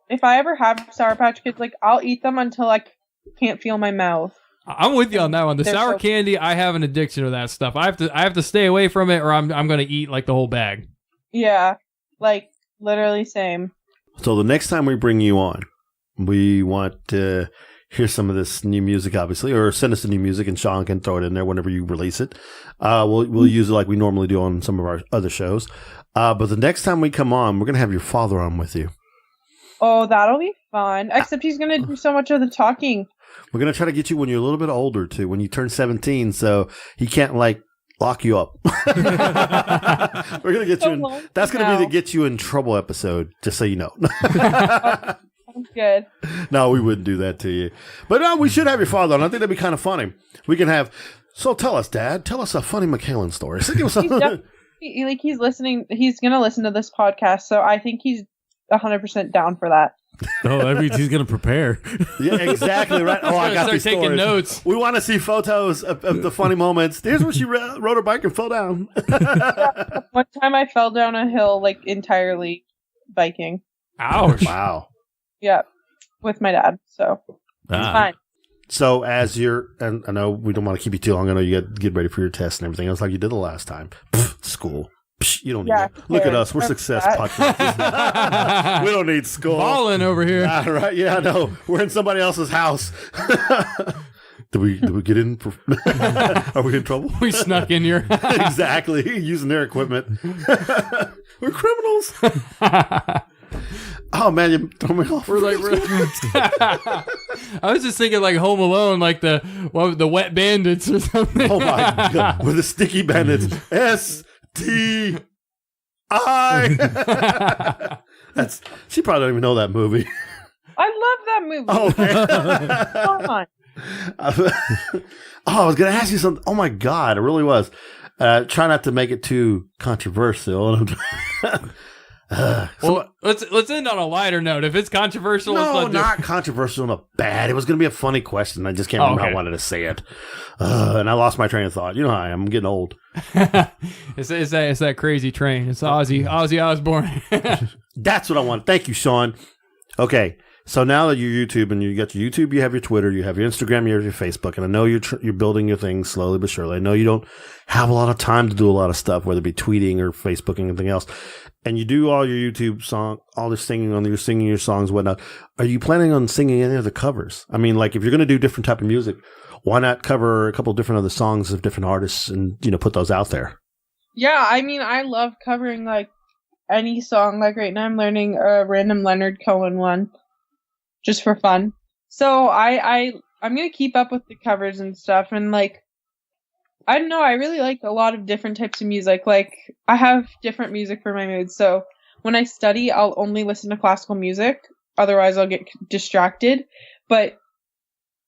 If I ever have Sour Patch Kids, like, I'll eat them until I can't feel my mouth. I'm with you on that one. The They're sour so candy, I have an addiction to that stuff. I have to stay away from it, or I'm going to eat like the whole bag. Yeah, like, literally same. So the next time we bring you on, we want to hear some of this new music, obviously, or send us the new music, and Sean can throw it in there whenever you release it. We'll use it like we normally do on some of our other shows. But the next time we come on, we're going to have your father on with you. Oh, that'll be fun. Except he's going to do so much of the talking. We're going to try to get you when you're a little bit older, too, when you turn 17, so he can't, like, lock you up. We're going to get you in. That's going to be the get you in trouble episode, just so you know. Sounds good. No, we wouldn't do that to you. But no, we should have your father on. I think that'd be kind of funny. We can have, so tell us, Dad. Tell us a funny Mikalyn story. So give us He's listening. He's going to listen to this podcast, so I think he's 100% down for that. Oh, that means he's going to prepare. Yeah, exactly right. Oh, I got start taking stories. notes. We want to see photos of the funny moments. Here's where she rode her bike and fell down. One time I fell down a hill, like, entirely biking. Ouch. Wow. Yeah, with my dad, so it's fine. So as and I know we don't want to keep you too long. I know you got to get ready for your test and everything else like you did the last time. School. You don't need it. Look at us. We're success podcasts. We don't need school. Balling over here. Yeah, right. Yeah, I know. We're in somebody else's house. Did we get in? Are we in trouble? We snuck in here. Exactly. Using their equipment. We're criminals. Oh man, you throw me off. We're like, I was just thinking like Home Alone, like the wet bandits or something. Oh my god, with the sticky bandits. STI. She probably don't even know that movie. I love that movie. Oh man. Come on. I was gonna ask you something. Oh my god, it really was. Try not to make it too controversial. Well, let's end on a lighter note. If it's controversial, no, not controversial, not bad. It was going to be a funny question. I just can't remember how I wanted to say it, and I lost my train of thought. You know how I am. I'm getting old. It's that crazy train. It's Ozzy Osbourne. That's what I want. Thank you, Sean. Okay. So now that you're YouTube and you got your YouTube, you have your Twitter, you have your Instagram, you have your Facebook, and I know you're building your things slowly but surely. I know you don't have a lot of time to do a lot of stuff, whether it be tweeting or Facebooking and anything else. And you do all your YouTube song, all this singing on your singing your songs, whatnot. Are you planning on singing any of the covers? I mean, like if you're going to do different type of music, why not cover a couple of different other songs of different artists and put those out there? Yeah, I mean, I love covering like any song. Like right now, I'm learning a random Leonard Cohen one. Just for fun. So I'm gonna keep up with the covers and stuff, and like I don't know, I really like a lot of different types of music. Like I have different music for my moods. So when I study, I'll only listen to classical music. Otherwise I'll get distracted. But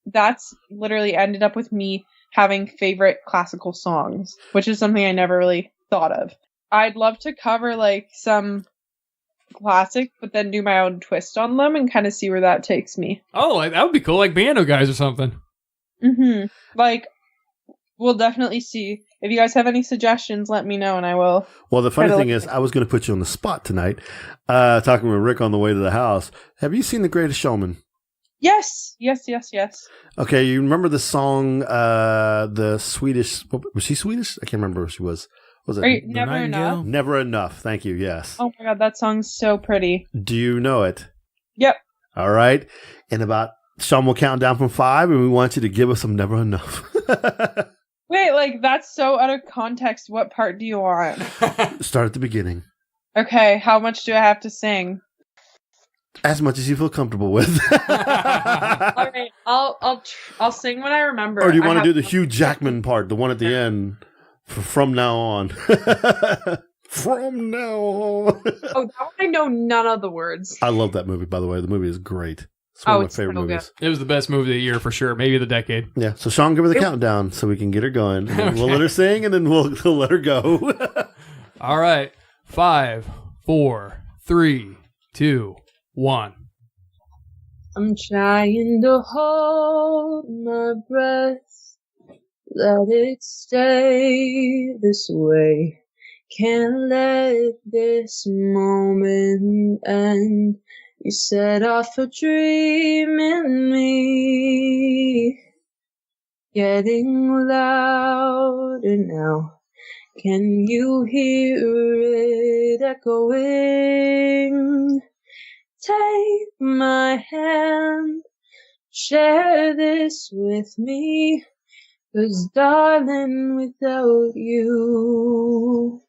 that's literally ended up with me having favorite classical songs, which is something I never really thought of. I'd love to cover like some classic, but then do my own twist on them and kind of see where that takes me. Oh, like, that would be cool, like Bando Guys or something. Mm-hmm. Like, we'll definitely see. If you guys have any suggestions, let me know and I will. Well, the funny thing is, I was going to put you on the spot tonight, talking with Rick on the way to the house. Have you seen The Greatest Showman? Yes. Okay, you remember the song, the Swedish, was she Swedish? I can't remember who she was. Was it Never Enough? Never Enough. Thank you. Yes. Oh my god, that song's so pretty. Do you know it? Yep. All right. In about, Sean will count down from 5, and we want you to give us some Never Enough. Wait, like that's so out of context. What part do you want? Start at the beginning. Okay, how much do I have to sing? As much as you feel comfortable with. All right, I'll sing when I remember. Or do you want to do the Hugh Jackman part, the one at the end? From now on. From now on. Oh, that one I know none of the words. I love that movie, by the way. The movie is great. It's one of my favorite movies. It was the best movie of the year for sure. Maybe the decade. Yeah. So Sean, give her the countdown so we can get her going. And we'll let her sing and then we'll let her go. All right. 5, 4, 3, 2, 1. I'm trying to hold my breath. Let it stay this way. Can't let this moment end. You set off a dream in me. Getting louder now. Can you hear it echoing? Take my hand. Share this with me. 'Cause darling, without you,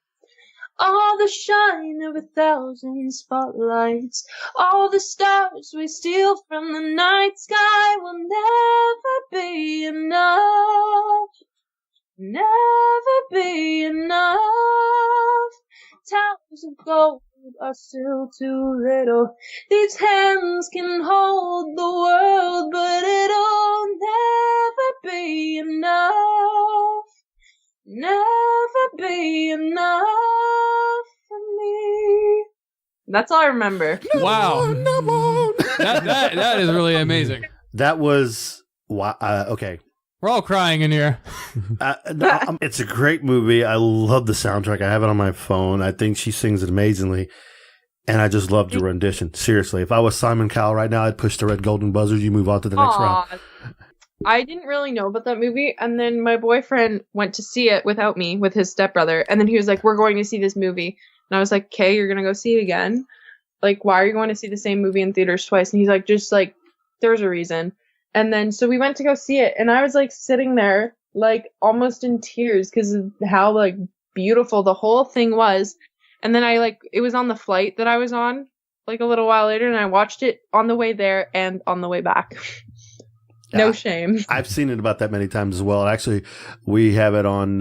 all the shine of 1,000 spotlights, all the stars we steal from the night sky will never be enough, never be enough. Towers of gold are still too little. These hands can hold the world, but it'll never be enough. Never be enough for me. That's all I remember. Wow. That is really amazing. That was, okay. We're all crying in here. It's a great movie. I love the soundtrack. I have it on my phone. I think she sings it amazingly. And I just loved your rendition. Seriously, if I was Simon Cowell right now, I'd push the red golden buzzer. You move on to the next round. I didn't really know about that movie. And then my boyfriend went to see it without me, with his stepbrother. And then he was like, we're going to see this movie. And I was like, okay, you're going to go see it again? Like, why are you going to see the same movie in theaters twice? And he's like, just like, there's a reason. And then, so we went to go see it, and I was, like, sitting there, like, almost in tears because of how, like, beautiful the whole thing was. And then it was on the flight that I was on, like, a little while later, and I watched it on the way there and on the way back. No shame. I've seen it about that many times as well. And actually, we have it on...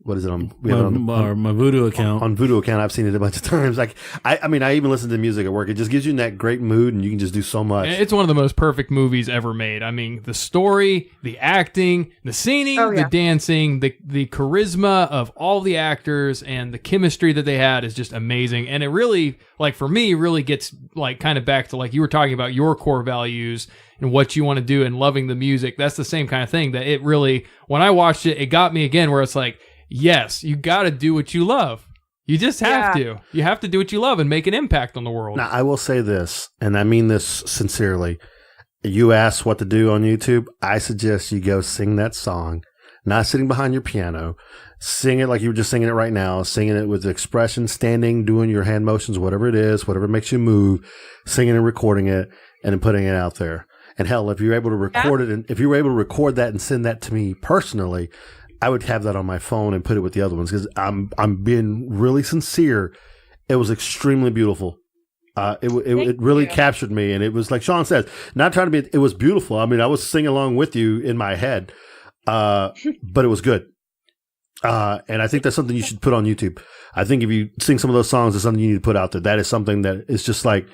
what is it on? We have it on my Voodoo account. On Voodoo account, I've seen it a bunch of times. Like, I mean, I even listen to music at work. It just gives you in that great mood, and you can just do so much. It's one of the most perfect movies ever made. I mean, the story, the acting, the singing, the dancing, the charisma of all the actors, and the chemistry that they had is just amazing. And it really, like for me, really gets like kind of back to like you were talking about your core values and what you want to do and loving the music. That's the same kind of thing that it really, when I watched it, it got me again where it's like, yes, you got to do what you love. You just have to. You have to do what you love and make an impact on the world. Now, I will say this, and I mean this sincerely. You ask what to do on YouTube. I suggest you go sing that song, not sitting behind your piano. Sing it like you were just singing it right now, singing it with expression, standing, doing your hand motions, whatever it is, whatever makes you move, singing and recording it, and then putting it out there. And hell, if you're able to record it, and if you were able to record that and send that to me personally, I would have that on my phone and put it with the other ones, because I'm being really sincere. It was extremely beautiful. It really captured me, and it was like Sean says, not trying to be. It was beautiful. I mean, I was singing along with you in my head, but it was good. And I think that's something you should put on YouTube. I think if you sing some of those songs, it's something you need to put out there. That is something that is just like,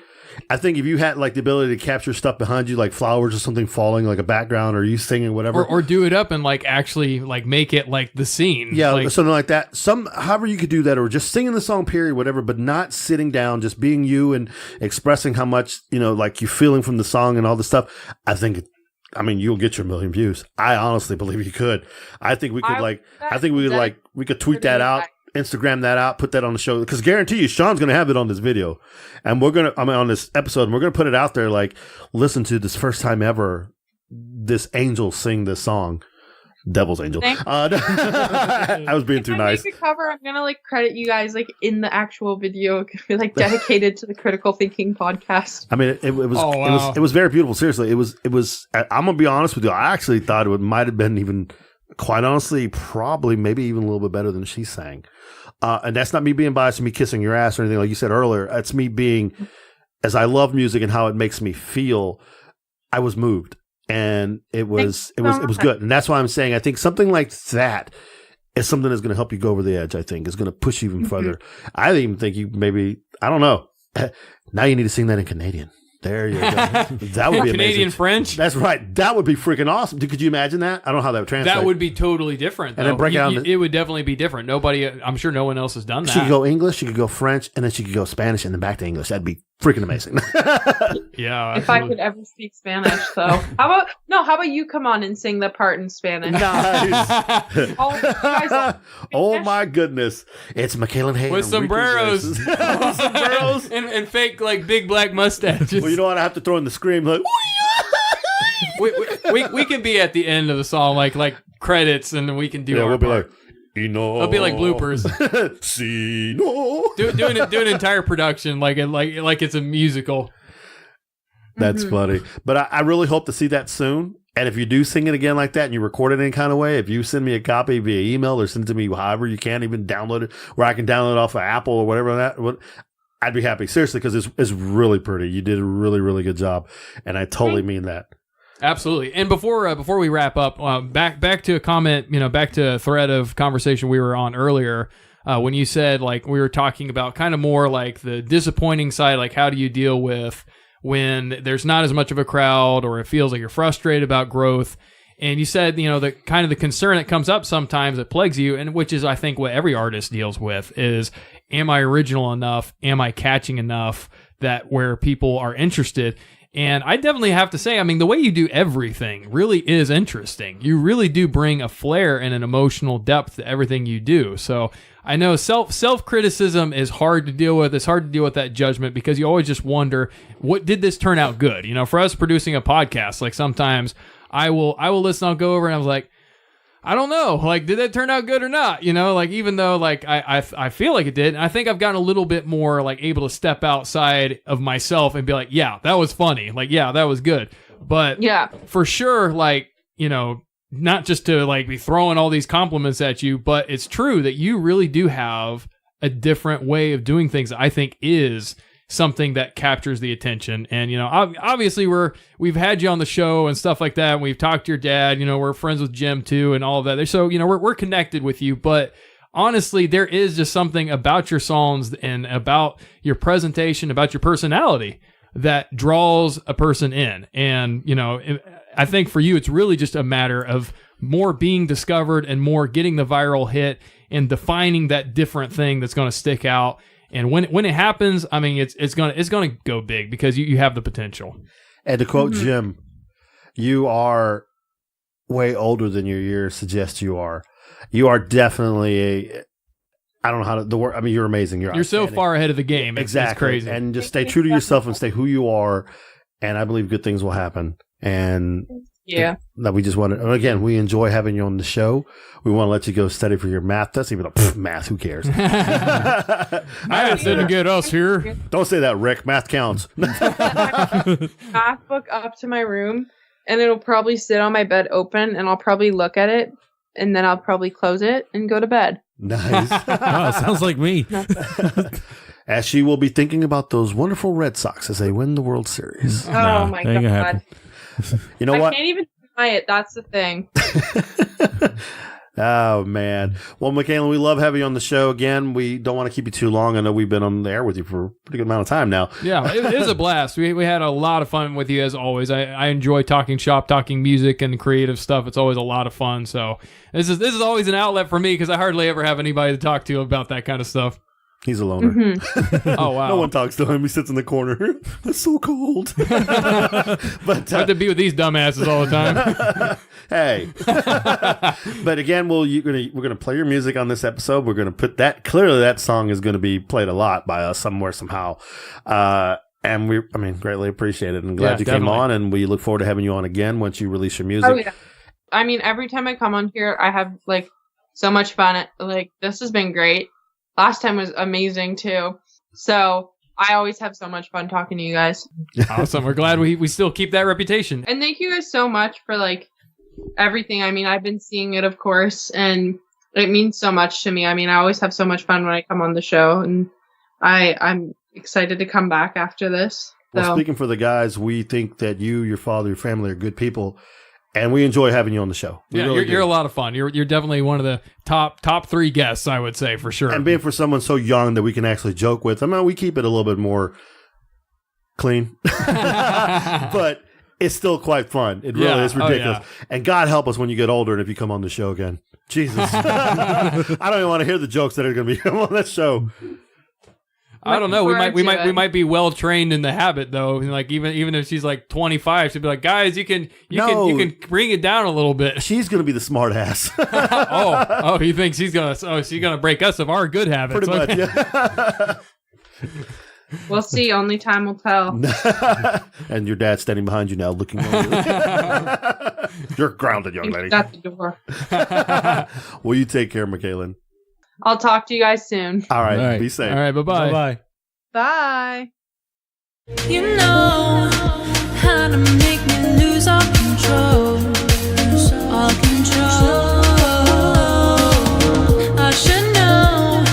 I think if you had like the ability to capture stuff behind you, like flowers or something falling, like a background, or you singing, whatever, or do it up and like actually like make it like the scene, like, something like that. However you could do that, or just singing the song, period, whatever, but not sitting down, just being you and expressing how much like you're feeling from the song and all the stuff. I mean, you'll get your 1 million views. I honestly believe you could. I think we could we could tweet that out, Instagram that out, put that on the show, because guarantee you Sean's going to have it on this video, and on this episode, and we're going to put it out there, like, listen to this first time ever this angel sing this song, Devil's Angel. I was being too nice. Make a cover, I'm going to like credit you guys like in the actual video, like dedicated to the Critical Thinking podcast. I mean, it was very beautiful. Seriously, it was. I'm going to be honest with you. I actually thought it might have been even, quite honestly, probably maybe even a little bit better than she sang. And that's not me being biased and me kissing your ass or anything like you said earlier. It's me being, as I love music and how it makes me feel, I was moved. And it was good. And that's why I'm saying I think something like that is something that's going to help you go over the edge. I think is going to push you even further. I even think you maybe, I don't know. Now you need to sing that in Canadian. There you go. That would be Canadian amazing. French. That's right. That would be freaking awesome. Could you imagine that? I don't know how that would translate. That would be totally different. Though. And then break out. It would definitely be different. I'm sure no one else has done that. She could go English, she could go French, and then she could go Spanish, and then back to English. That'd be freaking amazing. Yeah. If I could ever speak Spanish, so how about you come on and sing the part in Spanish? Nice. Oh my goodness. It's Mikalyn Hay with sombreros. Sombreros. and fake like big black mustaches. Well, you know what? I have to throw in the scream like we can be at the end of the song like credits, and we can do we'll be like, it'll be like bloopers. Do an entire production like it's a musical. That's funny. But I really hope to see that soon. And if you do sing it again like that and you record it in any kind of way, if you send me a copy via email or send it to me however you can, even download it where I can download it off of Apple or whatever I'd be happy. Seriously, because it's really pretty. You did a really, really good job. And I totally mean that. Absolutely. And before we wrap up, back to a comment, back to a thread of conversation we were on earlier, when you said like we were talking about kind of more like the disappointing side, like how do you deal with when there's not as much of a crowd or it feels like you're frustrated about growth. And you said, the kind of the concern that comes up sometimes that plagues you, and which is I think what every artist deals with is, am I original enough? Am I catching enough that where people are interested? And I definitely have to say, I mean, the way you do everything really is interesting. You really do bring a flair and an emotional depth to everything you do. So I know self-criticism is hard to deal with. It's hard to deal with that judgment because you always just wonder, what did this turn out good? For us producing a podcast, like sometimes I will listen, I'll go over and I was like, I don't know, like, did that turn out good or not? Like, even though like I feel like it did, I think I've gotten a little bit more like able to step outside of myself and be like, yeah, that was funny. Like, yeah, that was good. But yeah, for sure, like, not just to like be throwing all these compliments at you, but it's true that you really do have a different way of doing things that I think is something that captures the attention. And, obviously we've had you on the show and stuff like that. And we've talked to your dad, we're friends with Jim too and all of that. So, we're connected with you, but honestly, there is just something about your songs and about your presentation, about your personality that draws a person in. And, I think for you, it's really just a matter of more being discovered and more getting the viral hit and defining that different thing that's going to stick out. And when it happens, I mean, it's gonna go big because you have the potential. And to quote Jim, you are way older than your years suggest you are. You are definitely I don't know how to the word. I mean, you're amazing. You're so far ahead of the game. Exactly. It's crazy. And just stay true to yourself and stay who you are. And I believe good things will happen. And that we just want to, again, we enjoy having you on the show. We want to let you go study for your math test, even though math, who cares? Math didn't get us here. Don't say that, Rick. Math counts. Math book up to my room, and it'll probably sit on my bed open, and I'll probably look at it, and then I'll probably close it and go to bed. Nice. Wow, sounds like me. As she will be thinking about those wonderful Red Sox as they win the World Series. Oh my that ain't gonna God. happen. You know what? I can't even deny it. That's the thing. Oh, man. Well, Mikalyn, we love having you on the show again. We don't want to keep you too long. I know we've been on the air with you for a pretty good amount of time now. Yeah, it was a blast. We had a lot of fun with you as always. I enjoy talking shop, talking music and creative stuff. It's always a lot of fun. So this is always an outlet for me because I hardly ever have anybody to talk to about that kind of stuff. He's a loner. Mm-hmm. Oh, wow. No one talks to him. He sits in the corner. It's so cold. But I have to be with these dumbasses all the time. Hey. But again, we're gonna play your music on this episode. We're gonna put that. Clearly, that song is gonna be played a lot by us somewhere somehow. And we, greatly appreciate it. And glad you came on. And we look forward to having you on again once you release your music. Oh, yeah. I mean, every time I come on here, I have so much fun. This has been great. Last time was amazing too. So I always have so much fun talking to you guys. Awesome. We're glad we still keep that reputation. And thank you guys so much for everything. I mean, I've been seeing it, of course, and it means so much to me. I mean, I always have so much fun when I come on the show, and I'm excited to come back after this. Well, speaking for the guys, we think that you, your father, your family are good people. And we enjoy having you on the show. You're a lot of fun. You're definitely one of the top 3 guests, I would say, for sure. And being for someone so young that we can actually joke with, we keep it a little bit more clean. But it's still quite fun. It really is ridiculous. And God help us when you get older and if you come on the show again. Jesus. I don't even want to hear the jokes that are going to be on that show. I don't know. We might be well trained in the habit though. Even if she's 25, she'd be like, "Guys, you can bring it down a little bit." She's gonna be the smart ass. oh, he thinks she's gonna break us of our good habits. Pretty much, yeah. We'll see. Only time will tell. And your dad's standing behind you now, looking over you. You're grounded, young lady. At the door. Well, you take care, Mikalyn. I'll talk to you guys soon. All right. Be safe. All right. Bye-bye. Bye-bye. Bye. You know how to make me lose all control. All control. I should know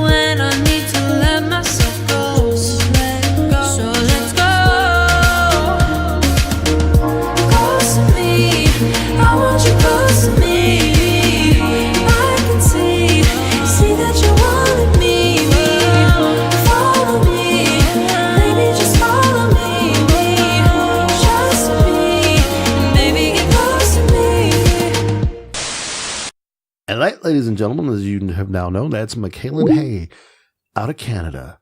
when I need to let myself go. So let's go. Close to me. I want you close to me. I can see that you wanted me. Follow me, baby, just follow me. Trust me, baby, get close to me. And that, ladies and gentlemen, as you have now known, that's Mikalyn Hay out of Canada.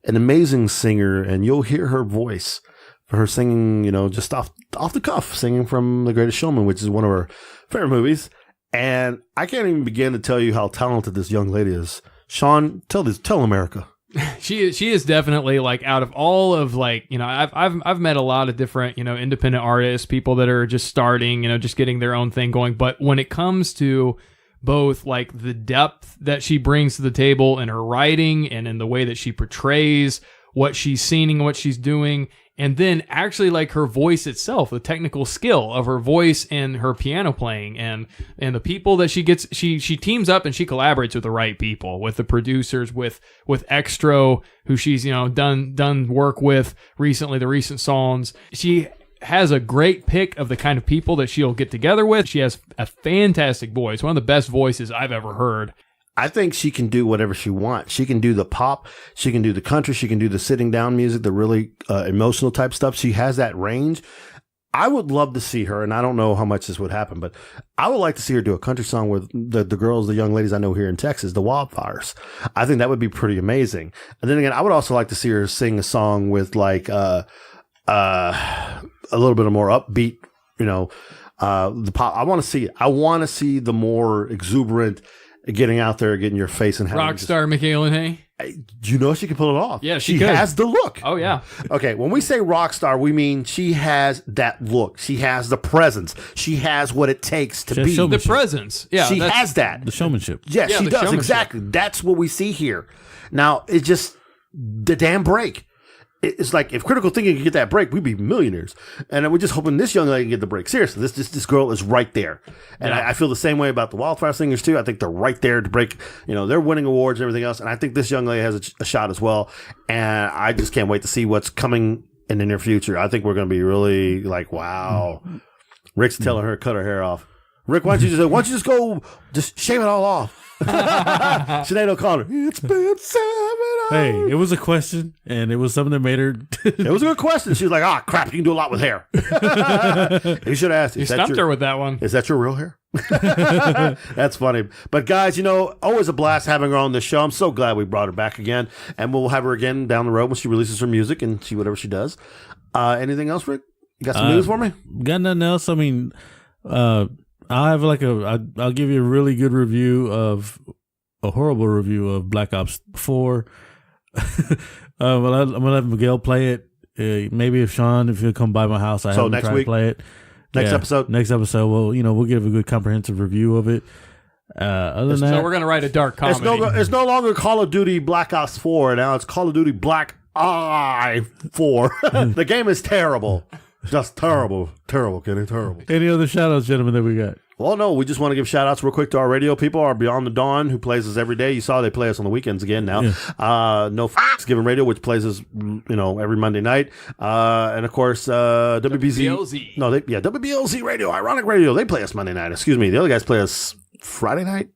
An amazing singer, and you'll hear her voice for her singing, just off the cuff, singing from The Greatest Showman, which is one of her favorite movies. And I can't even begin to tell you how talented this young lady is. Sean, tell America. She is definitely out of all of I've met a lot of different independent artists, people that are just starting, just getting their own thing going. But when it comes to both the depth that she brings to the table in her writing and in the way that she portrays what she's singing, what she's doing, and then actually her voice itself, the technical skill of her voice and her piano playing and the people that she gets, she teams up and she collaborates with the right people, with the producers, with Extro, who she's, done work with recently, the recent songs. She has a great pick of the kind of people that she'll get together with. She has a fantastic voice, one of the best voices I've ever heard. I think she can do whatever she wants. She can do the pop. She can do the country. She can do the sitting down music, the really emotional type stuff. She has that range. I would love to see her, and I don't know how much this would happen, but I would like to see her do a country song with the girls, the young ladies I know here in Texas, the Wildfires. I think that would be pretty amazing. And then again, I would also like to see her sing a song with a little bit of more upbeat, the pop. I want to see the more exuberant getting out there, getting your face and having Rock star Mikalyn Hay. you know she can pull it off. Yeah, she she could. has the look. Oh yeah. Okay, when we say rock star, we mean she has that look. She has the presence. She has what it takes to She has be. showmanship. The presence. Yeah. she that's- has that. The showmanship. Yes, Yeah, she the does. showmanship. Exactly. That's what we see here. Now, it's just the damn break. It's like if critical thinking could get that break, we'd be millionaires. And we're just hoping this young lady can get the break. Seriously, this girl is right there. And Yeah. I feel the same way about the Wildfire Singers, too. I think they're right there to break. You know, they're winning awards and everything else. And I think this young lady has a shot as well. And I just can't wait to see what's coming in the near future. I think we're going to be really like, wow. Rick's telling her to cut her hair off. Rick, why don't you just go, just shave it all off? Sinead O'Connor. It's been 7 hours. Hey, it was a question, and it was something that made her. It was a good question. She was like, crap, you can do a lot with hair. You should have asked. You stumped her with that one. Is that your real hair? That's funny. But guys, you know, always a blast having her on the show. I'm so glad we brought her back again. And we'll have her again down the road when she releases her music and see whatever she does. Anything else, Rick? You got some news for me? Got nothing else? I mean, I'll have I'll give you a really good review of a horrible review of Black Ops 4. Well, I'm gonna let Miguel play it. Maybe if he'll come by my house, I have him next try week? to play it. Next episode? Next episode, we'll give a good comprehensive review of it. Other than that, So we're gonna write a dark comedy. It's no longer Call of Duty Black Ops 4. Now it's Call of Duty Black Eye 4. The game is terrible. Just terrible. Terrible, Kenny. Terrible. any other shout outs, gentlemen, that we got? Well, no, we just want to give shout outs real quick to our radio people, our Beyond the Dawn, who plays us every day. You saw they play us on the weekends again now. Yeah. No F***s Given Radio, which plays us, every Monday night. And of course, WBZ. WBLZ. No, WBLZ Radio, Ironic Radio. They play us Monday night. Excuse me. The other guys play us Friday night.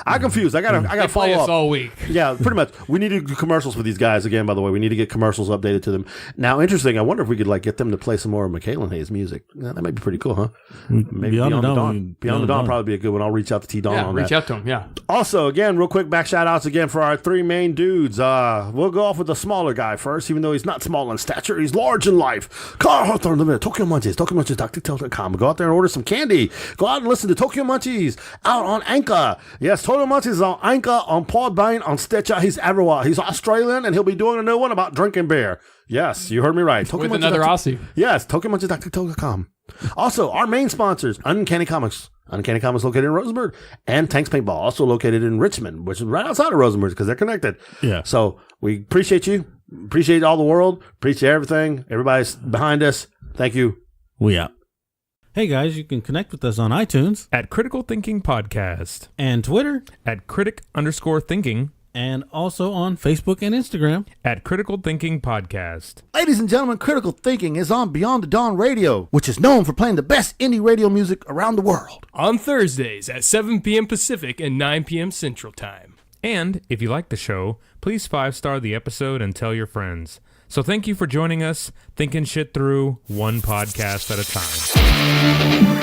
I'm confused. I gotta They follow play us up. all week. Yeah, pretty much. We need to do commercials for these guys again. By the way, we need to get commercials updated to them. Now, interesting. I wonder if we could get them to play some more of Mikalyn Hay's music. Yeah, that might be pretty cool, huh? Maybe Beyond the Dawn. Beyond the Dawn probably be a good one. I'll reach out to T Dawn Yeah, on reach that. out to him. Yeah. Also, again, real quick back shout outs again for our three main dudes. We'll go off with the smaller guy first, even though he's not small in stature. He's large in life. Carl Hawthorne Limited, Tokyo Munchies, TokyoMunchies.com. Go out there and order some candy. Go out and listen to Tokyo Munchies out on Anchor. Yes, Tokyo Munchies is on Anchor, on Podbean, on Stitcher. He's everywhere. He's Australian, and he'll be doing a new one about drinking beer. Yes, you heard me right. With another Aussie. Yes, TokyoMunchies.com. Also, our main sponsors, Uncanny Comics. Uncanny Comics located in Rosenberg, and Tanks Paintball, also located in Richmond, which is right outside of Rosenberg because they're connected. Yeah. So we appreciate you. Appreciate all the world. Appreciate everything. Everybody's behind us. Thank you. We out. Hey guys, you can connect with us on iTunes At Critical Thinking Podcast. and Twitter, At Critic_Thinking. and also on Facebook and Instagram. At Critical Thinking Podcast. Ladies and gentlemen, Critical Thinking is on Beyond the Dawn Radio, which is known for playing the best indie radio music around the world. On Thursdays at 7 p.m. Pacific and 9 p.m. Central Time. And if you like the show, please 5-star the episode and tell your friends. So thank you for joining us, thinking shit through one podcast at a time.